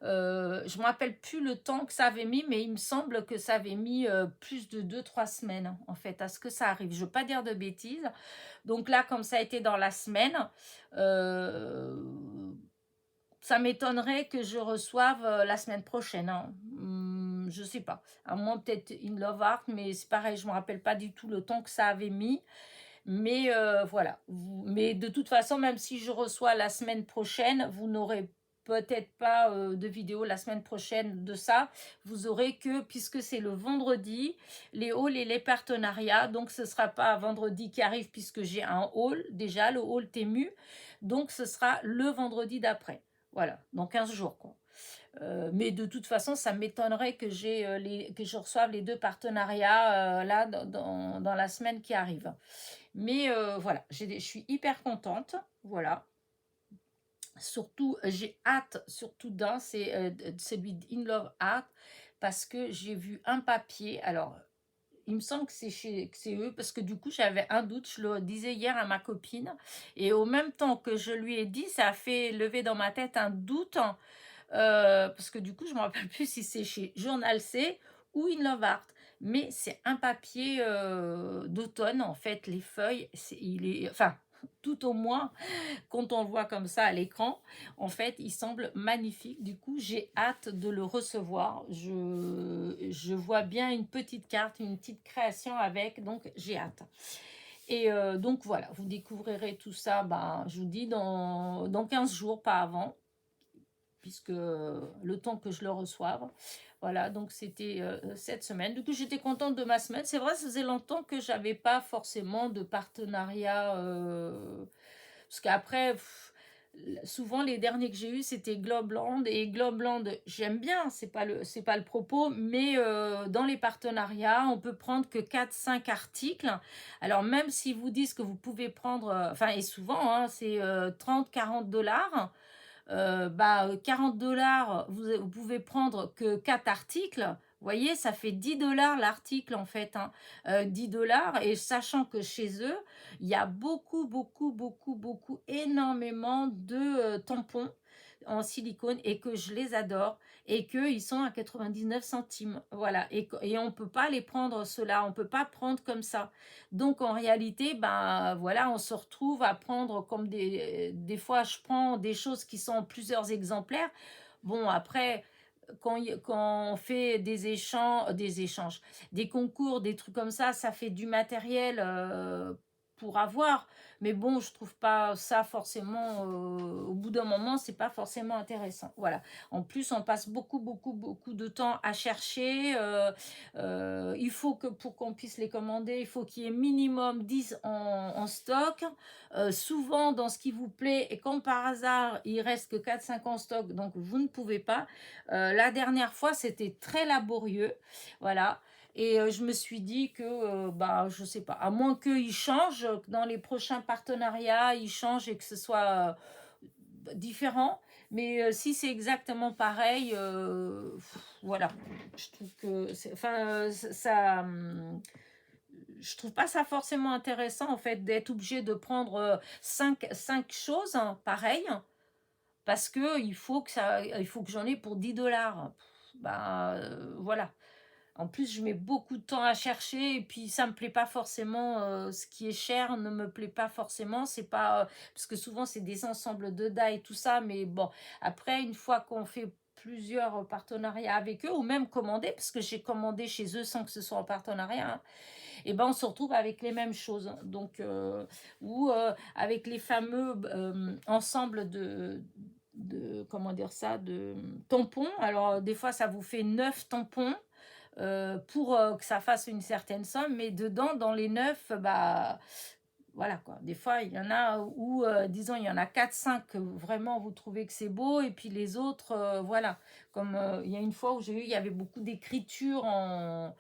Je me rappelle plus le temps que ça avait mis, mais il me semble que ça avait mis plus de 2 3 semaines, en fait, à ce que ça arrive. Je veux pas dire de bêtises. Donc là, comme ça a été dans la semaine, euh, ça m'étonnerait que je reçoive la semaine prochaine, hein. Je sais pas. À moins peut-être In Love Art, mais c'est pareil, je me rappelle pas du tout le temps que ça avait mis. Mais voilà. Mais de toute façon, même si je reçois la semaine prochaine, vous n'aurez peut-être pas de vidéo la semaine prochaine de ça. Vous aurez que, puisque c'est le vendredi, les hauls et les partenariats. Donc, ce ne sera pas vendredi qui arrive, puisque j'ai un haul, déjà, le haul Tému. Donc, ce sera le vendredi d'après. Voilà, dans 15 jours, quoi. Mais de toute façon, ça m'étonnerait que que je reçoive les 2 partenariats là dans la semaine qui arrive. Mais voilà, je suis hyper contente. Voilà. Surtout, j'ai hâte, surtout d'un, c'est celui d'In Love Art, parce que j'ai vu un papier. Alors, il me semble que que c'est eux, parce que du coup, j'avais un doute. Je le disais hier à ma copine. Et au même temps que je lui ai dit, ça a fait lever dans ma tête un doute, hein, parce que du coup, je ne me rappelle plus si c'est chez Journal C ou In Love Art. Mais c'est un papier d'automne, en fait, les feuilles, enfin, tout au moins, quand on le voit comme ça à l'écran, en fait, il semble magnifique. Du coup, j'ai hâte de le recevoir. Je vois bien une petite carte, une petite création avec, donc j'ai hâte. Et donc voilà, vous découvrirez tout ça, ben, je vous dis, dans 15 jours, pas avant, puisque le temps que je le reçoive. Voilà, donc c'était cette semaine. Du coup, j'étais contente de ma semaine. C'est vrai, ça faisait longtemps que j'avais pas forcément de partenariat. Parce qu'après, souvent les derniers que j'ai eus, c'était Globeland. Et Globeland, j'aime bien, c'est pas le propos, mais dans les partenariats, on peut prendre que 4 5 articles. Alors, même s'ils vous disent que vous pouvez prendre, enfin, et souvent, hein, c'est 30 40 $. Bah, 40 $, vous pouvez prendre que 4 articles. Vous voyez, ça fait 10 $ l'article en fait, hein. 10 $, et sachant que chez eux, il y a beaucoup, beaucoup, beaucoup, beaucoup, énormément de tampons en silicone et que je les adore et qu'ils sont à 99 centimes. Voilà, et on ne peut pas les prendre ceux-là, on ne peut pas prendre comme ça. Donc en réalité, ben voilà, on se retrouve à prendre comme des fois je prends des choses qui sont en plusieurs exemplaires. Bon, après, quand on fait des échanges, des concours, des trucs comme ça fait du matériel pour avoir. Mais bon, je trouve pas ça forcément, au bout d'un moment, c'est pas forcément intéressant. Voilà. En plus, on passe beaucoup, beaucoup, beaucoup de temps à chercher. Il faut que pour qu'on puisse les commander, il faut qu'il y ait minimum 10 en stock. Souvent, dans ce qui vous plaît, et quand par hasard, il reste que 4 5 en stock, donc vous ne pouvez pas. La dernière fois, c'était très laborieux. Voilà. Et je me suis dit que, bah, je sais pas, à moins qu'ils changent, que dans les prochains partenariats, ils changent et que ce soit différent. Mais si c'est exactement pareil, voilà. Je trouve que, enfin, ça, je trouve pas ça forcément intéressant en fait d'être obligé de prendre 5 choses hein, pareilles parce que il faut que j'en ai pour 10 $. Bah voilà. En plus, je mets beaucoup de temps à chercher et puis ça me plaît pas forcément. Ce qui est cher ne me plaît pas forcément. C'est pas parce que souvent c'est des ensembles de dailles et tout ça, mais bon, après une fois qu'on fait plusieurs partenariats avec eux ou même commander parce que j'ai commandé chez eux sans que ce soit en partenariat, hein, et ben on se retrouve avec les mêmes choses. Donc ou avec les fameux ensembles de comment dire ça, de tampons. Alors des fois ça vous fait 9 tampons pour que ça fasse une certaine somme, mais dedans, dans les 9 bah voilà quoi. Des fois, il y en a où, disons, il y en a 4 5 que vraiment vous trouvez que c'est beau, et puis les autres, voilà. Comme il y a une fois où j'ai eu, il y avait beaucoup d'écriture en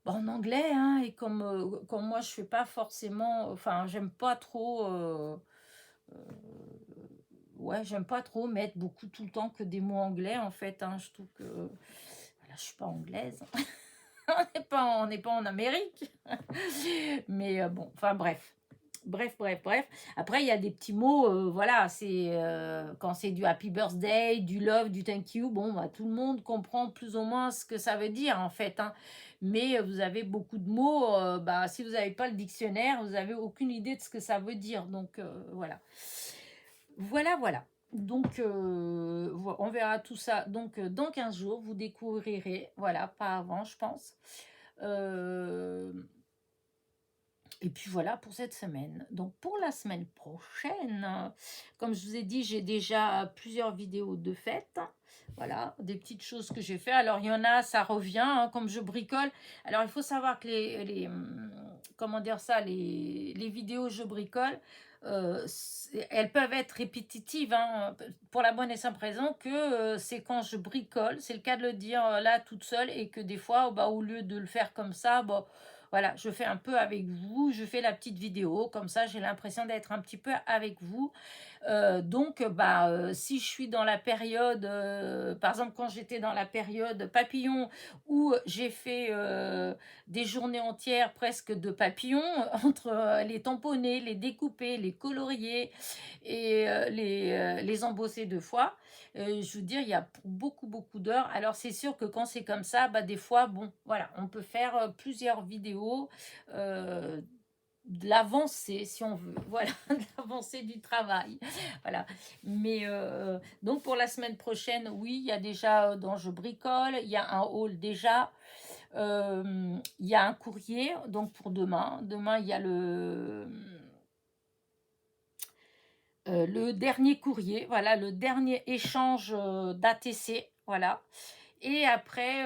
anglais, hein, et comme moi, je fais pas forcément, enfin, j'aime pas trop, euh, ouais, j'aime pas trop mettre beaucoup tout le temps que des mots anglais, en fait, hein. Je trouve que, voilà, je suis pas anglaise. On n'est pas en Amérique. Mais bon, enfin bref. Bref. Après, il y a des petits mots, voilà, c'est quand c'est du happy birthday, du love, du thank you, bon, bah, tout le monde comprend plus ou moins ce que ça veut dire en fait, hein. Mais vous avez beaucoup de mots, bah, si vous n'avez pas le dictionnaire, vous n'avez aucune idée de ce que ça veut dire. Donc voilà. Voilà. Donc, on verra tout ça. Donc, dans 15 jours, vous découvrirez. Voilà, pas avant, je pense. Euh, et puis voilà pour cette semaine. Donc, pour la semaine prochaine, comme je vous ai dit, j'ai déjà plusieurs vidéos de fête. Voilà, des petites choses que j'ai fait. Alors, il y en a, ça revient, hein, comme je bricole. Alors, il faut savoir que comment dire ça, les vidéos je bricole, elles peuvent être répétitives, hein, pour la bonne et simple raison que c'est quand je bricole, c'est le cas de le dire là toute seule, et que des fois, bah, au lieu de le faire comme ça, bah, voilà, je fais un peu avec vous, je fais la petite vidéo, comme ça j'ai l'impression d'être un petit peu avec vous. Donc, bah, si je suis dans la période, par exemple, quand j'étais dans la période papillon, où j'ai fait des journées entières presque de papillons, entre les tamponner, les découper, les colorier et les embosser 2 fois, je veux dire, il y a beaucoup d'heures. Alors, c'est sûr que quand c'est comme ça, bah, des fois, bon, voilà, on peut faire plusieurs vidéos. De l'avancée, si on veut, voilà, de l'avancée du travail, voilà. Mais donc pour la semaine prochaine, oui, il y a déjà dans Je bricole, il y a un haul déjà, il y a un courrier, donc pour demain. Demain, il y a le dernier courrier, voilà, le dernier échange d'ATC, voilà. Et après,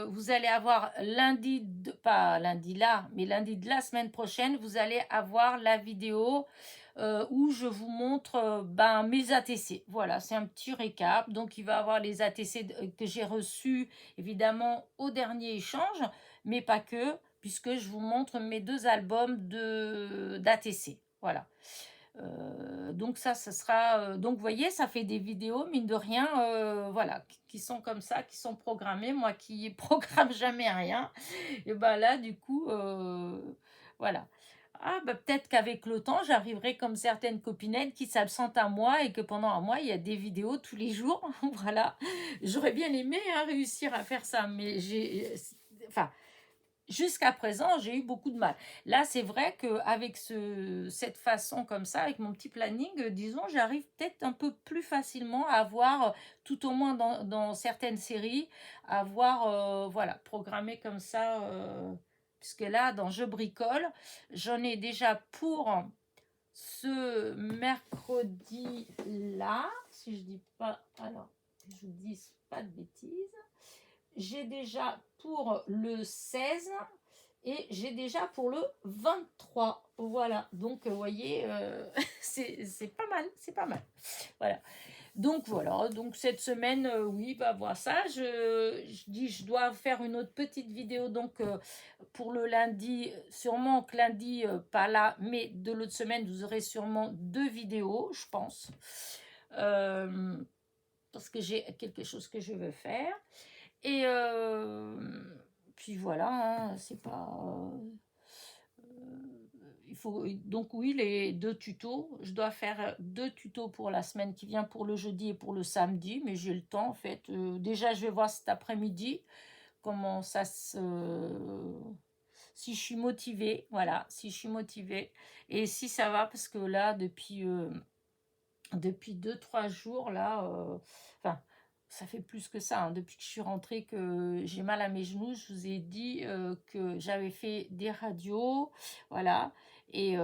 vous allez avoir lundi, pas lundi là, mais lundi de la semaine prochaine, vous allez avoir la vidéo où je vous montre ben, mes ATC. Voilà, c'est un petit récap. Donc, il va y avoir les ATC que j'ai reçus, évidemment, au dernier échange, mais pas que, puisque je vous montre mes 2 albums d'ATC. Voilà. Donc ça sera donc vous voyez, ça fait des vidéos mine de rien, voilà, qui sont comme ça, qui sont programmées. Moi qui programme jamais rien, et ben là du coup voilà. Ah bah peut-être qu'avec le temps j'arriverai comme certaines copinettes qui s'absentent un mois et que pendant un mois il y a des vidéos tous les jours. Voilà, j'aurais bien aimé, hein, réussir à faire ça, mais enfin, jusqu'à présent, j'ai eu beaucoup de mal. Là, c'est vrai qu'avec cette façon comme ça, avec mon petit planning, disons, j'arrive peut-être un peu plus facilement à avoir, tout au moins dans certaines séries, à avoir, voilà, programmé comme ça. Puisque là, dans Je bricole, j'en ai déjà pour ce mercredi-là, si je dis pas, alors, que je vous dise pas de bêtises. J'ai déjà pour le 16 et j'ai déjà pour le 23. Voilà, donc vous voyez, c'est pas mal, c'est pas mal. Voilà. Donc voilà, donc cette semaine, oui, bah voilà ça. Je dis, je dois faire une autre petite vidéo donc pour le lundi, sûrement que lundi, pas là, mais de l'autre semaine, vous aurez sûrement 2 vidéos, je pense. Parce que j'ai quelque chose que je veux faire. Et puis voilà, hein, c'est pas. Il faut donc oui, les 2 tutos. Je dois faire 2 tutos pour la semaine qui vient, pour le jeudi et pour le samedi, mais j'ai le temps en fait. Déjà, je vais voir cet après-midi comment ça se... si je suis motivée, voilà, si je suis motivée. Et si ça va, parce que là, depuis 2 3 jours, là, enfin, ça fait plus que ça, hein, depuis que je suis rentrée, que j'ai mal à mes genoux. Je vous ai dit que j'avais fait des radios, voilà, et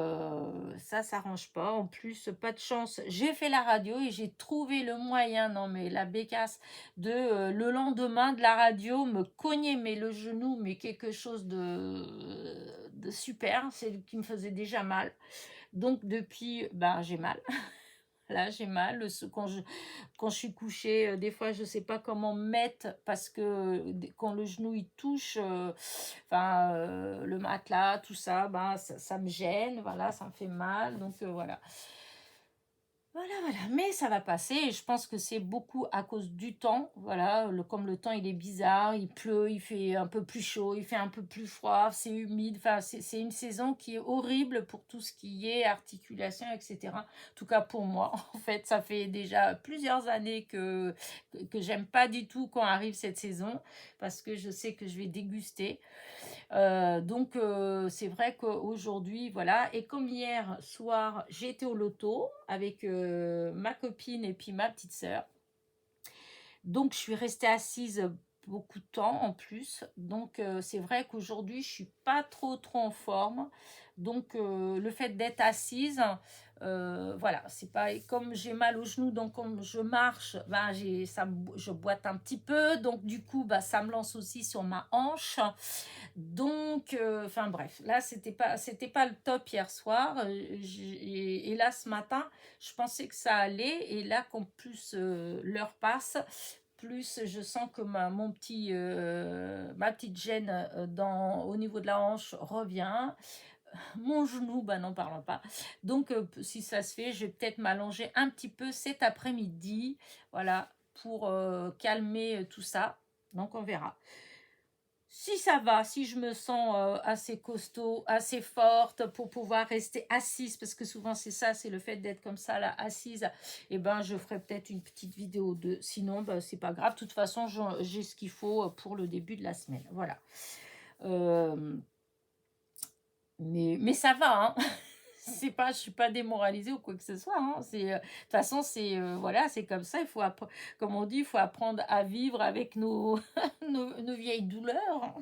ça s'arrange pas. En plus, pas de chance, j'ai fait la radio et j'ai trouvé le moyen, non mais la bécasse, de le lendemain de la radio, me cogner mais le genou, mais quelque chose de super, c'est qui me faisait déjà mal. Donc depuis, ben, j'ai mal. Là, j'ai mal. Quand je suis couchée, des fois, je ne sais pas comment me mettre parce que quand le genou il touche, enfin, le matelas, tout ça, ben, ça me gêne, voilà, ça me fait mal. Donc voilà. Voilà, voilà, mais ça va passer et je pense que c'est beaucoup à cause du temps. Voilà, comme le temps il est bizarre, il pleut, il fait un peu plus chaud, il fait un peu plus froid, c'est humide. Enfin, c'est une saison qui est horrible pour tout ce qui est articulation, etc. En tout cas pour moi, en fait, ça fait déjà plusieurs années que j'aime pas du tout quand arrive cette saison parce que je sais que je vais déguster. Donc, c'est vrai qu'aujourd'hui, voilà. Et comme hier soir, j'ai été au loto avec ma copine et puis ma petite sœur. Donc, je suis restée assise beaucoup de temps en plus. Donc, c'est vrai qu'aujourd'hui, je suis pas trop en forme. Donc, le fait d'être assise, voilà, c'est pas comme j'ai mal au genou, donc comme je marche, ben, je boite un petit peu. Donc, du coup, bah, ça me lance aussi sur ma hanche. Donc, enfin bref, là, c'était pas le top hier soir. Et là, ce matin, je pensais que ça allait. Et là, qu'en plus l'heure passe, plus je sens que ma petite gêne au niveau de la hanche revient. Mon genou, bah n'en parlons pas. Donc, si ça se fait, je vais peut-être m'allonger un petit peu cet après-midi. Voilà, pour calmer tout ça. Donc, on verra. Si ça va, si je me sens assez costaud, assez forte pour pouvoir rester assise, parce que souvent c'est ça, c'est le fait d'être comme ça là, assise, et ben je ferai peut-être une petite vidéo de. Sinon, ben, c'est pas grave. De toute façon, j'ai ce qu'il faut pour le début de la semaine. Voilà. Euh, mais ça va, hein. C'est pas, je suis pas démoralisée ou quoi que ce soit, hein. De toute façon, voilà, c'est comme ça. Comme on dit, il faut apprendre à vivre avec nos vieilles douleurs.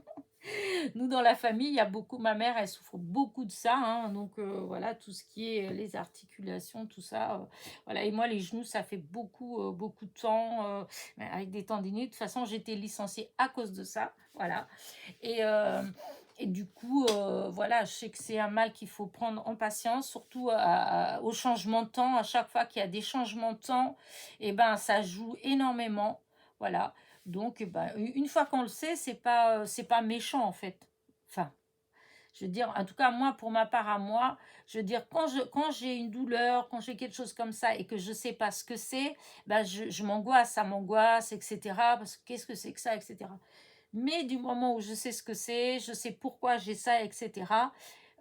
Nous, dans la famille, il y a beaucoup, ma mère, elle souffre beaucoup de ça, hein. Donc voilà, tout ce qui est les articulations, tout ça, voilà. Et moi, les genoux, ça fait beaucoup de temps, avec des tendinites. De toute façon, j'ai été licenciée à cause de ça, voilà. Et, euh, et du coup, voilà, je sais que c'est un mal qu'il faut prendre en patience, surtout au changement de temps. À chaque fois qu'il y a des changements de temps, et ben, ça joue énormément, voilà. Donc, ben, une fois qu'on le sait, c'est pas méchant en fait. Enfin, je veux dire, en tout cas, moi, pour ma part à moi, je veux dire, quand j'ai une douleur, quand j'ai quelque chose comme ça et que je sais pas ce que c'est, ben, je m'angoisse, ça m'angoisse, etc. Parce que qu'est-ce que c'est que ça, etc. Mais du moment où je sais ce que c'est, je sais pourquoi j'ai ça, etc.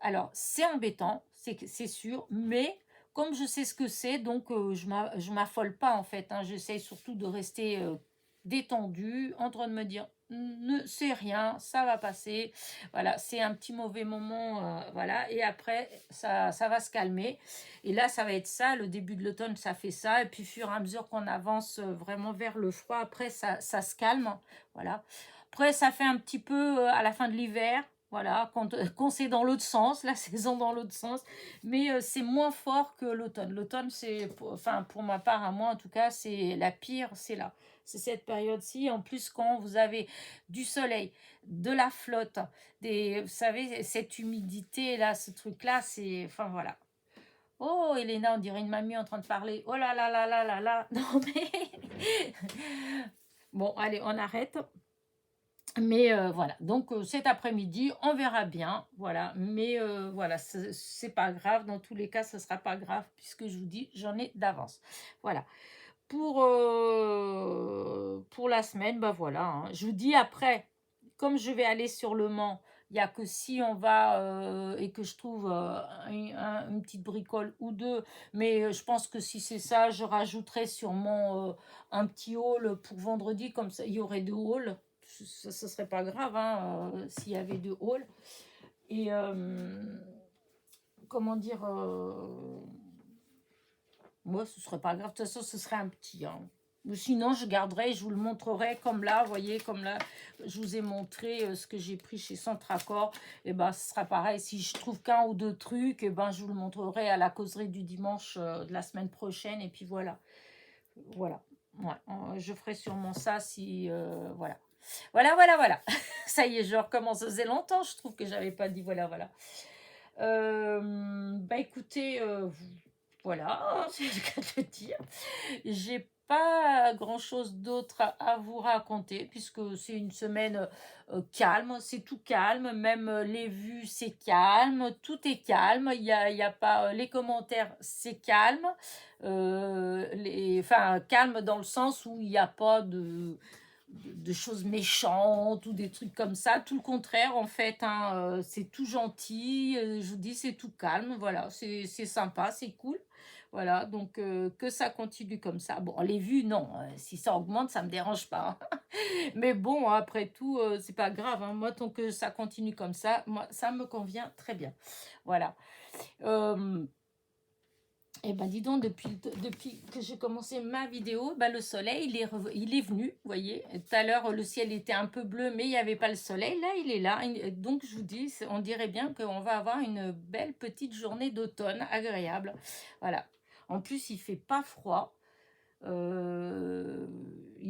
Alors, c'est embêtant, c'est sûr, mais comme je sais ce que c'est, donc je m'affole pas en fait, hein. J'essaye surtout de rester détendue, en train de me dire, ne c'est rien, ça va passer. Voilà, c'est un petit mauvais moment, voilà, et après, ça va se calmer. Et là, ça va être ça, le début de l'automne, ça fait ça, et puis, au fur et à mesure qu'on avance vraiment vers le froid, après, ça se calme, voilà. Après, ça fait un petit peu à la fin de l'hiver, voilà, quand c'est dans l'autre sens, la saison dans l'autre sens, mais c'est moins fort que l'automne. L'automne, enfin, pour ma part, à moi en tout cas, c'est la pire, c'est là. C'est cette période-ci. En plus, quand vous avez du soleil, de la flotte, vous savez, cette humidité là, ce truc-là, c'est, enfin voilà. Oh, Elena, on dirait une mamie en train de parler. Oh là là là là là là. Non mais. Bon, allez, on arrête. Mais voilà, donc cet après-midi, on verra bien, voilà. Mais voilà, c'est pas grave, dans tous les cas, ce sera pas grave, puisque je vous dis, j'en ai d'avance. Voilà. Pour la semaine, bah voilà, hein. Je vous dis après, comme je vais aller sur Le Mans, il n'y a que si on va et que je trouve une petite bricole ou deux, mais je pense que si c'est ça, je rajouterai sûrement un petit haul pour vendredi, comme ça il y aurait deux hauls. ce serait pas grave hein, s'il y avait 2 halls. Et comment dire, moi, ce serait pas grave. De toute façon, ce serait un petit. Hein. Ou sinon, je garderai, je vous le montrerai comme là, vous voyez, comme là, je vous ai montré ce que j'ai pris chez Centracor. Et ben, ce sera pareil. Si je trouve qu'un ou deux trucs, et ben, je vous le montrerai à la causerie du dimanche de la semaine prochaine. Et puis voilà. Voilà. Ouais, je ferai sûrement ça si. Voilà. Voilà. Ça y est, je recommence. Ça faisait longtemps, je trouve que j'avais pas dit voilà. Bah écoutez, voilà, c'est ce que je veux dire. J'ai pas grand-chose d'autre à vous raconter puisque c'est une semaine calme, c'est tout calme, même les vues c'est calme, tout est calme, il y a pas les commentaires c'est calme, enfin calme dans le sens où il n'y a pas de choses méchantes ou des trucs comme ça, tout le contraire en fait, hein, c'est tout gentil, je vous dis c'est tout calme, voilà, c'est sympa, c'est cool. Voilà, donc que ça continue comme ça. Bon, les vues, non, si ça augmente, ça me dérange pas. Hein. Mais bon, après tout, c'est pas grave. Hein. Moi, tant que ça continue comme ça, moi, ça me convient très bien. Voilà. Et ben dis donc, depuis que j'ai commencé ma vidéo, ben, le soleil, il est venu, vous voyez. Tout à l'heure, le ciel était un peu bleu, mais il n'y avait pas le soleil. Là, il est là. Donc, je vous dis, on dirait bien qu'on va avoir une belle petite journée d'automne agréable. Voilà. En plus, il fait pas froid. Il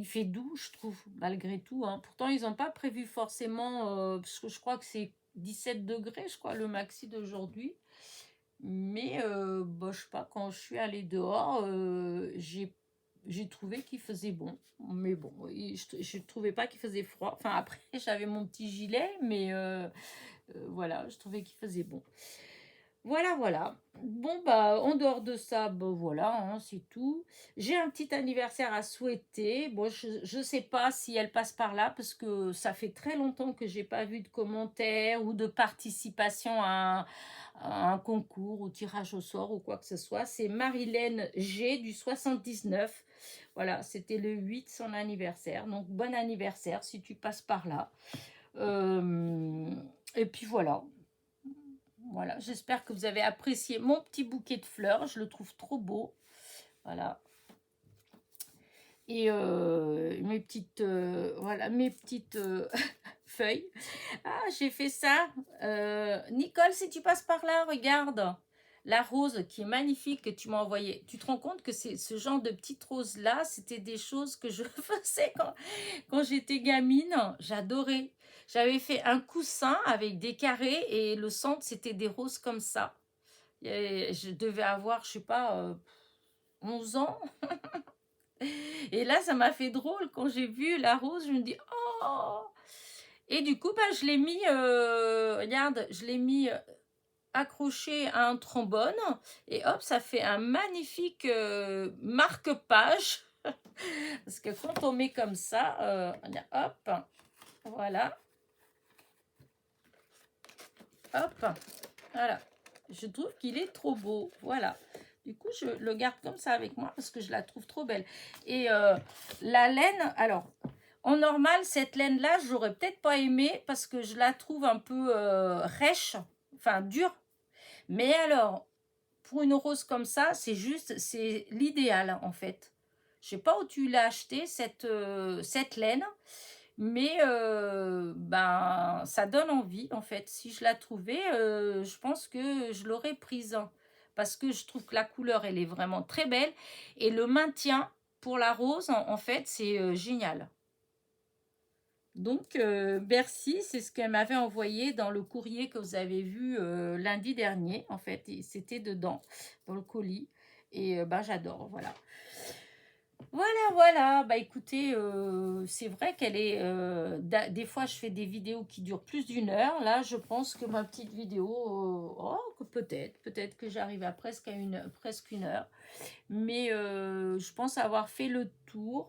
fait doux, je trouve, malgré tout. Hein. Pourtant, ils n'ont pas prévu forcément, parce que je crois que c'est 17 degrés, je crois, le maxi d'aujourd'hui. Mais bah, je sais pas, quand je suis allée dehors, j'ai trouvé qu'il faisait bon. Mais bon, je ne trouvais pas qu'il faisait froid. Enfin, après, j'avais mon petit gilet, mais voilà, je trouvais qu'il faisait bon. Voilà. Bon, bah, en dehors de ça, bah, voilà, hein, c'est tout. J'ai un petit anniversaire à souhaiter. Bon, je ne sais pas si elle passe par là, parce que ça fait très longtemps que j'ai pas vu de commentaires ou de participation à un concours ou tirage au sort ou quoi que ce soit. C'est Marilène G du 79. Voilà, c'était le 8, son anniversaire. Donc, bon anniversaire si tu passes par là. Et puis voilà. Voilà, j'espère que vous avez apprécié mon petit bouquet de fleurs. Je le trouve trop beau. Voilà. Et mes petites, feuilles. Ah, j'ai fait ça. Nicole, si tu passes par là, regarde. La rose qui est magnifique que tu m'as envoyée. Tu te rends compte que c'est ce genre de petites roses-là, c'était des choses que je faisais quand j'étais gamine. J'adorais. J'avais fait un coussin avec des carrés et le centre, c'était des roses comme ça. Et je devais avoir, je sais pas, 11 ans. Et là, ça m'a fait drôle. Quand j'ai vu la rose, je me dis, oh! Et du coup, bah, je l'ai mis, regarde, je l'ai mis accroché à un trombone. Et hop, ça fait un magnifique marque-page. Parce que quand on met comme ça, hop, voilà. Hop, voilà. Je trouve qu'il est trop beau. Voilà. Du coup, je le garde comme ça avec moi parce que je la trouve trop belle. Et la laine, alors, en normal, cette laine-là, j'aurais peut-être pas aimé parce que je la trouve un peu rêche, enfin dure. Mais alors, pour une rose comme ça, c'est l'idéal en fait. Je sais pas où tu l'as acheté, cette laine. Mais ben, ça donne envie, en fait. Si je la trouvais, je pense que je l'aurais prise. Hein, parce que je trouve que la couleur, elle est vraiment très belle. Et le maintien pour la rose, en fait, c'est génial. Donc, Bercy, c'est ce qu'elle m'avait envoyé dans le courrier que vous avez vu lundi dernier. En fait, c'était dedans, dans le colis. Et ben, j'adore, voilà. Voilà. Bah écoutez, c'est vrai qu'elle est... des fois, je fais des vidéos qui durent plus d'une heure. Là, je pense que ma petite vidéo... que peut-être que j'arrive à presque une heure. Mais je pense avoir fait le tour.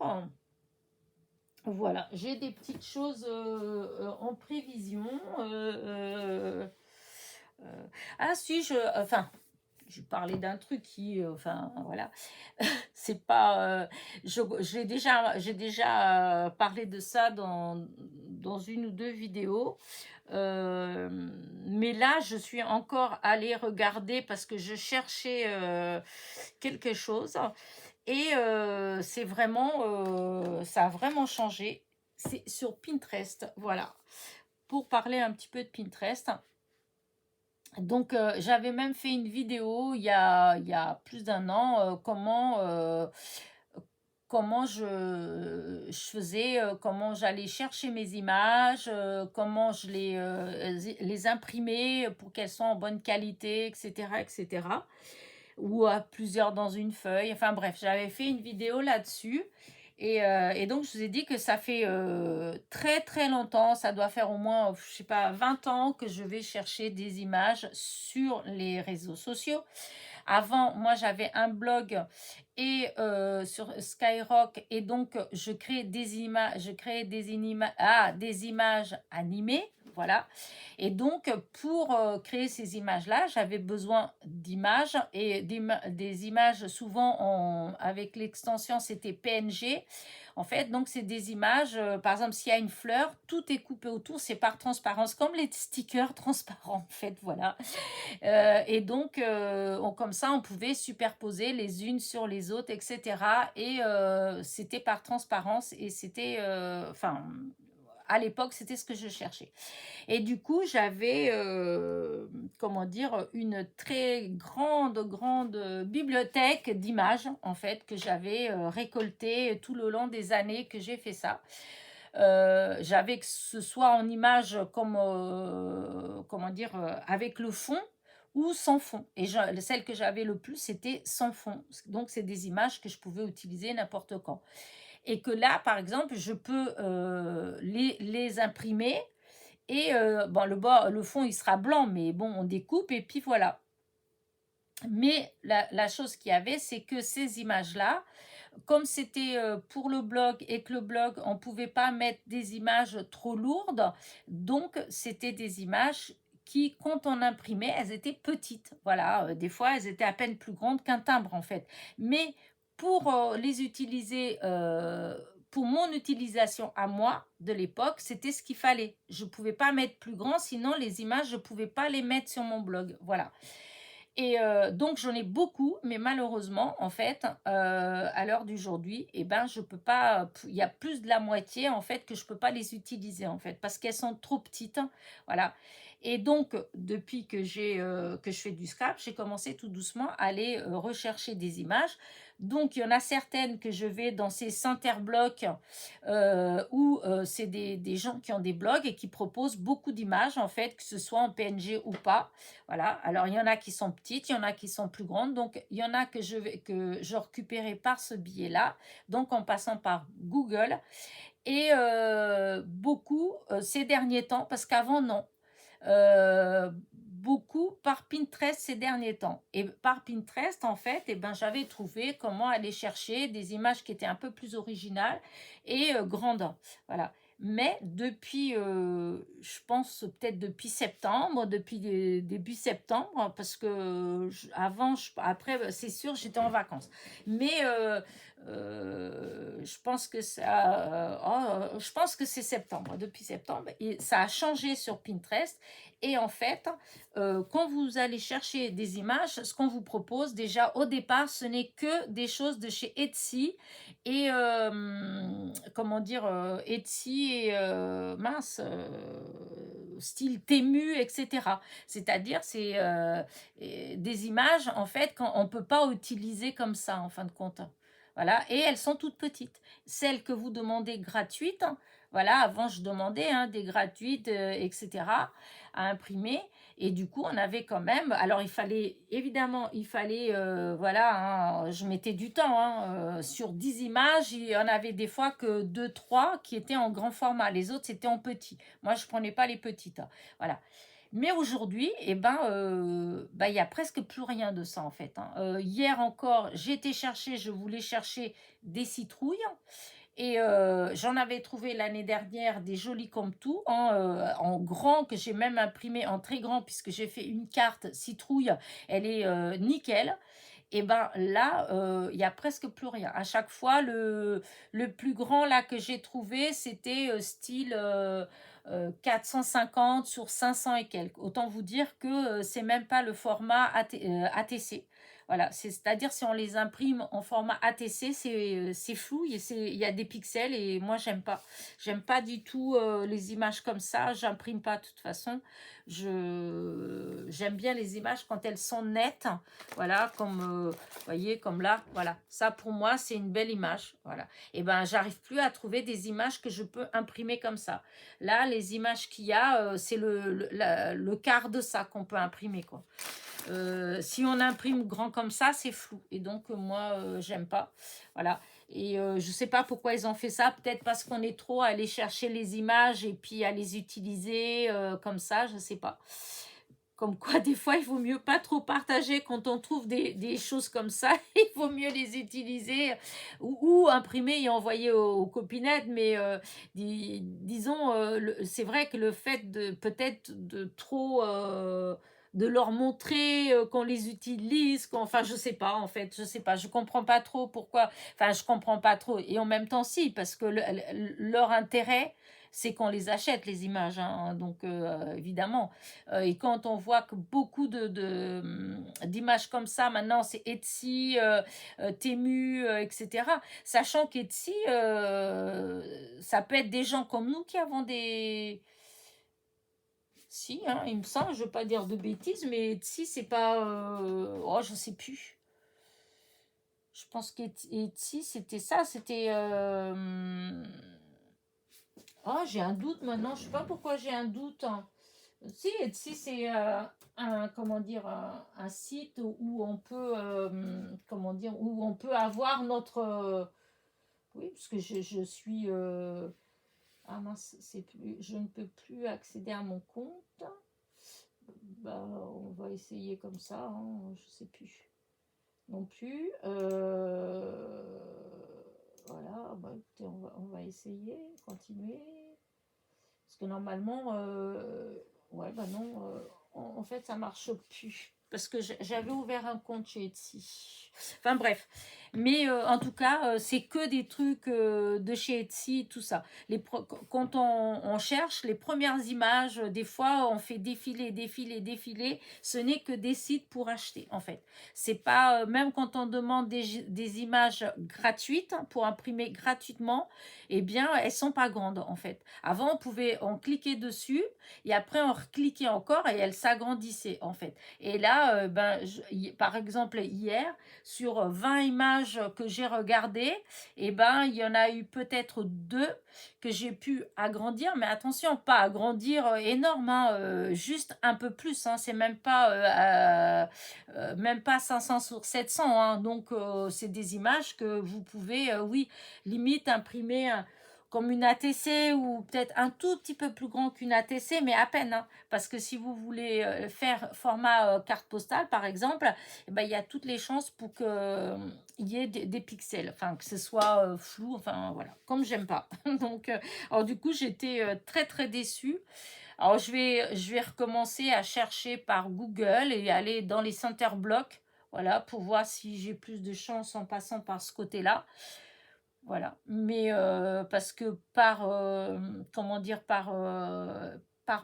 Voilà, j'ai des petites choses en prévision. Ah si, je parlais d'un truc qui, enfin, voilà, c'est pas, j'ai déjà parlé de ça dans une ou deux vidéos. Mais là, je suis encore allée regarder parce que je cherchais quelque chose. Et c'est vraiment, ça a vraiment changé. C'est sur Pinterest, voilà. Pour parler un petit peu de Pinterest. Donc, j'avais même fait une vidéo il y a plus d'un an, comment je faisais, comment j'allais chercher mes images, comment je les imprimais pour qu'elles soient en bonne qualité, etc., etc. Ou à plusieurs dans une feuille. Enfin bref, j'avais fait une vidéo là-dessus. Et donc, je vous ai dit que ça fait très très longtemps, ça doit faire au moins, je sais pas, 20 ans que je vais chercher des images sur les réseaux sociaux. Avant, moi, j'avais un blog et sur Skyrock, et donc je créais des images, des images animées, voilà. Et donc, pour créer ces images-là, j'avais besoin d'images et des images souvent avec l'extension, c'était PNG. En fait, donc c'est des images, par exemple, s'il y a une fleur, tout est coupé autour, c'est par transparence, comme les stickers transparents, en fait, voilà. Et donc, comme ça, on pouvait superposer les unes sur les autres, etc. Et c'était par transparence et c'était, enfin, à l'époque, c'était ce que je cherchais. Et du coup, j'avais, comment dire, une très grande, grande bibliothèque d'images, en fait, que j'avais récoltées tout le long des années que j'ai fait ça. J'avais que ce soit en images comme, comment dire, avec le fond ou sans fond. Et celle que j'avais le plus, c'était sans fond. Donc, c'est des images que je pouvais utiliser n'importe quand. Et que là, par exemple, je peux les imprimer et bon, le fond, il sera blanc, mais bon, on découpe et puis voilà. Mais la chose qu'il y avait, c'est que ces images-là, comme c'était pour le blog et que le blog, on ne pouvait pas mettre des images trop lourdes, donc c'était des images qui, quand on imprimait, elles étaient petites. Voilà, des fois, elles étaient à peine plus grandes qu'un timbre en fait. Mais pour les utiliser, pour mon utilisation à moi de l'époque, c'était ce qu'il fallait. Je ne pouvais pas mettre plus grand, sinon les images, je ne pouvais pas les mettre sur mon blog. Voilà. Et donc j'en ai beaucoup, mais malheureusement, en fait, à l'heure d'aujourd'hui, eh ben, je peux pas. Il y a plus de la moitié en fait que je peux pas les utiliser en fait parce qu'elles sont trop petites, voilà. Et donc depuis que je fais du scrap, j'ai commencé tout doucement à aller rechercher des images. Donc il y en a certaines que je vais dans ces centerblocs où c'est des gens qui ont des blogs et qui proposent beaucoup d'images en fait, que ce soit en PNG ou pas. Voilà, alors il y en a qui sont petites, il y en a qui sont plus grandes, donc il y en a que je récupérais par ce biais-là, donc en passant par Google, et beaucoup ces derniers temps, parce qu'avant non, beaucoup par Pinterest ces derniers temps. Et par Pinterest, en fait, eh ben, j'avais trouvé comment aller chercher des images qui étaient un peu plus originales et grandes. Voilà. Mais depuis, je pense peut-être depuis septembre, depuis début septembre, parce que après, c'est sûr, j'étais en vacances. Mais je pense que je pense que c'est septembre, depuis septembre, et ça a changé sur Pinterest. Et en fait, quand vous allez chercher des images, ce qu'on vous propose déjà au départ, ce n'est que des choses de chez Etsy et comment dire, Etsy et mince, style Temu, etc. C'est-à-dire, c'est des images en fait qu'on ne peut pas utiliser comme ça en fin de compte. Voilà, et elles sont toutes petites. Celles que vous demandez gratuites, voilà, avant je demandais des gratuites, etc., à imprimer. Et du coup, on avait quand même. Alors, évidemment, voilà, je mettais du temps. Sur 10 images, il y en avait des fois que 2 3 qui étaient en grand format. Les autres, c'était en petit. Moi, je prenais pas les petites. Voilà. Mais aujourd'hui, eh ben, il y a presque plus rien de ça en fait. Hier encore, je voulais chercher des citrouilles Et j'en avais trouvé l'année dernière des jolis comme tout, en grand, que j'ai même imprimé en très grand, puisque j'ai fait une carte citrouille, elle est nickel. Et ben là, il y a presque plus rien. À chaque fois, le plus grand là que j'ai trouvé, c'était style 450 sur 500 et quelques. Autant vous dire que c'est même pas le format ATC. Voilà, c'est-à-dire si on les imprime en format ATC, c'est flou, il y a des pixels et moi j'aime pas. J'aime pas du tout les images comme ça, j'imprime pas de toute façon. J'aime bien les images quand elles sont nettes, voilà, comme voyez, comme là, voilà. Ça pour moi c'est une belle image, voilà. Et ben j'arrive plus à trouver des images que je peux imprimer comme ça. Là, les images qu'il y a, c'est le quart de ça qu'on peut imprimer, quoi. Si on imprime grand comme ça, c'est flou. Et donc, moi, j'aime pas. Voilà. Et je sais pas pourquoi ils ont fait ça. Peut-être parce qu'on est trop à aller chercher les images et puis à les utiliser comme ça, je sais pas. Comme quoi, des fois, il vaut mieux pas trop partager quand on trouve des choses comme ça. Il vaut mieux les utiliser ou imprimer et envoyer aux copinettes. Mais disons, c'est vrai que le fait de peut-être de trop de leur montrer qu'on les utilise, enfin, je sais pas, en fait, je sais pas, je comprends pas trop pourquoi, enfin, je comprends pas trop. Et en même temps, si, parce que leur intérêt, c'est qu'on les achète, les images, hein, donc évidemment. Et quand on voit que beaucoup d'images comme ça, maintenant, c'est Etsy, Temu, etc. Sachant qu'Etsy, ça peut être des gens comme nous qui avons des... Si, hein, il me semble, je ne veux pas dire de bêtises, mais Etsy, c'est pas... Oh, je sais plus. Je pense qu'Etsy, c'était ça, c'était... Oh, j'ai un doute maintenant, je sais pas pourquoi j'ai un doute, hein. Si, Etsy, c'est comment dire, un site où on peut, comment dire, où on peut avoir notre... oui, parce que je suis... ah mince, je ne peux plus accéder à mon compte. Bah, on va essayer comme ça, hein, je sais plus non plus. Voilà, bah, écoutez, on va essayer, continuer. Parce que normalement, ouais, bah non, en fait, ça marche plus. Parce que j'avais ouvert un compte chez Etsy. Enfin bref. Mais en tout cas, c'est que des trucs de chez Etsy, tout ça. Quand on cherche les premières images, des fois, on fait défiler, défiler, défiler. Ce n'est que des sites pour acheter, en fait. C'est pas, même quand on demande des images gratuites, hein, pour imprimer gratuitement, eh bien, elles sont pas grandes, en fait. Avant, on cliquait dessus et après, on recliquait encore et elles s'agrandissaient, en fait. Et là, par exemple, hier, sur 20 images que j'ai regardées, et ben, il y en a eu peut-être 2 que j'ai pu agrandir, mais attention, pas agrandir énorme, hein, juste un peu plus, hein, c'est même pas 500 sur 700, hein, donc c'est des images que vous pouvez, oui, limite imprimer comme une ATC ou peut-être un tout petit peu plus grand qu'une ATC, mais à peine, hein, parce que si vous voulez faire format carte postale, par exemple, eh ben, il y a toutes les chances pour qu'il y ait des pixels, enfin que ce soit flou, enfin voilà, comme j'aime pas. Donc, alors du coup, j'étais très très déçue. Alors je vais recommencer à chercher par Google et aller dans les center blocks, voilà, pour voir si j'ai plus de chance en passant par ce côté-là. Voilà, mais parce que comment dire, par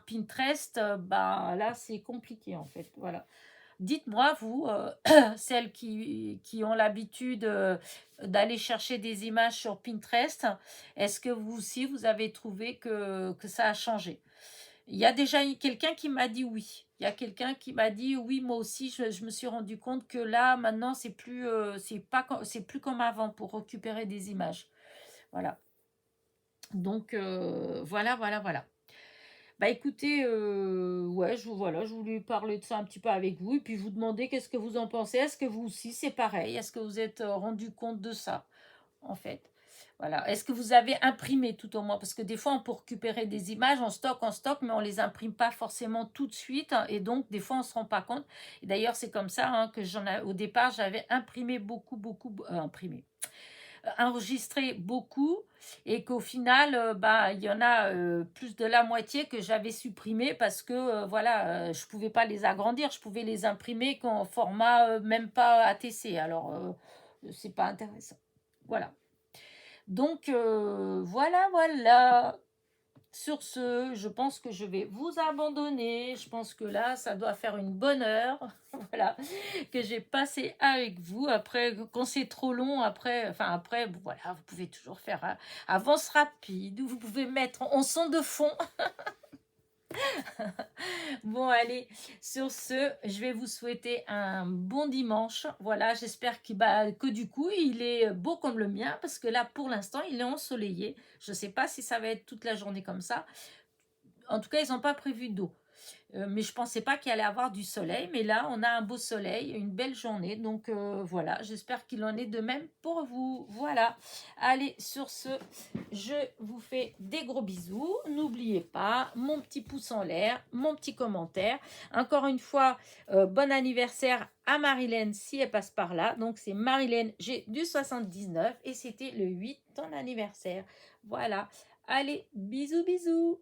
Pinterest, bah là c'est compliqué en fait. Voilà. Dites-moi, vous, celles qui ont l'habitude d'aller chercher des images sur Pinterest, est-ce que vous aussi vous avez trouvé que ça a changé? Il y a déjà quelqu'un qui m'a dit oui. Il y a quelqu'un qui m'a dit oui, moi aussi, je me suis rendu compte que là, maintenant, c'est plus comme avant pour récupérer des images. Voilà. Donc, voilà, voilà, voilà. Bah écoutez, ouais, voilà, je voulais parler de ça un petit peu avec vous et puis vous demander qu'est-ce que vous en pensez. Est-ce que vous aussi, c'est pareil? Est-ce que vous êtes rendu compte de ça, en fait? Voilà. Est-ce que vous avez imprimé tout au moins? Parce que des fois, on peut récupérer des images en stock, mais on les imprime pas forcément tout de suite. Et donc, des fois, on se rend pas compte. Et d'ailleurs, c'est comme ça, hein, que au départ, j'avais imprimé beaucoup, beaucoup, imprimé. enregistré beaucoup et qu'au final, bah, il y en a plus de la moitié que j'avais supprimé parce que voilà, je pouvais pas les agrandir, je pouvais les imprimer qu'en format même pas ATC. Alors, c'est pas intéressant. Voilà. Donc, voilà, voilà. Sur ce, je pense que je vais vous abandonner. Je pense que là, ça doit faire une bonne heure, voilà, que j'ai passé avec vous. Après, quand c'est trop long, après, voilà, vous pouvez toujours faire avance rapide, ou vous pouvez mettre en son de fond. Bon, allez, sur ce, je vais vous souhaiter un bon dimanche. Voilà, j'espère que du coup, il est beau comme le mien, parce que là, pour l'instant, il est ensoleillé. Je ne sais pas si ça va être toute la journée comme ça. En tout cas, ils n'ont pas prévu d'eau. Mais je ne pensais pas qu'il allait avoir du soleil. Mais là, on a un beau soleil, une belle journée. Donc voilà, j'espère qu'il en est de même pour vous. Voilà. Allez, sur ce, je vous fais des gros bisous. N'oubliez pas, mon petit pouce en l'air, mon petit commentaire. Encore une fois, bon anniversaire à Marilène si elle passe par là. Donc c'est Marilène G du 79 et c'était le 8 ton anniversaire. Voilà. Allez, bisous, bisous.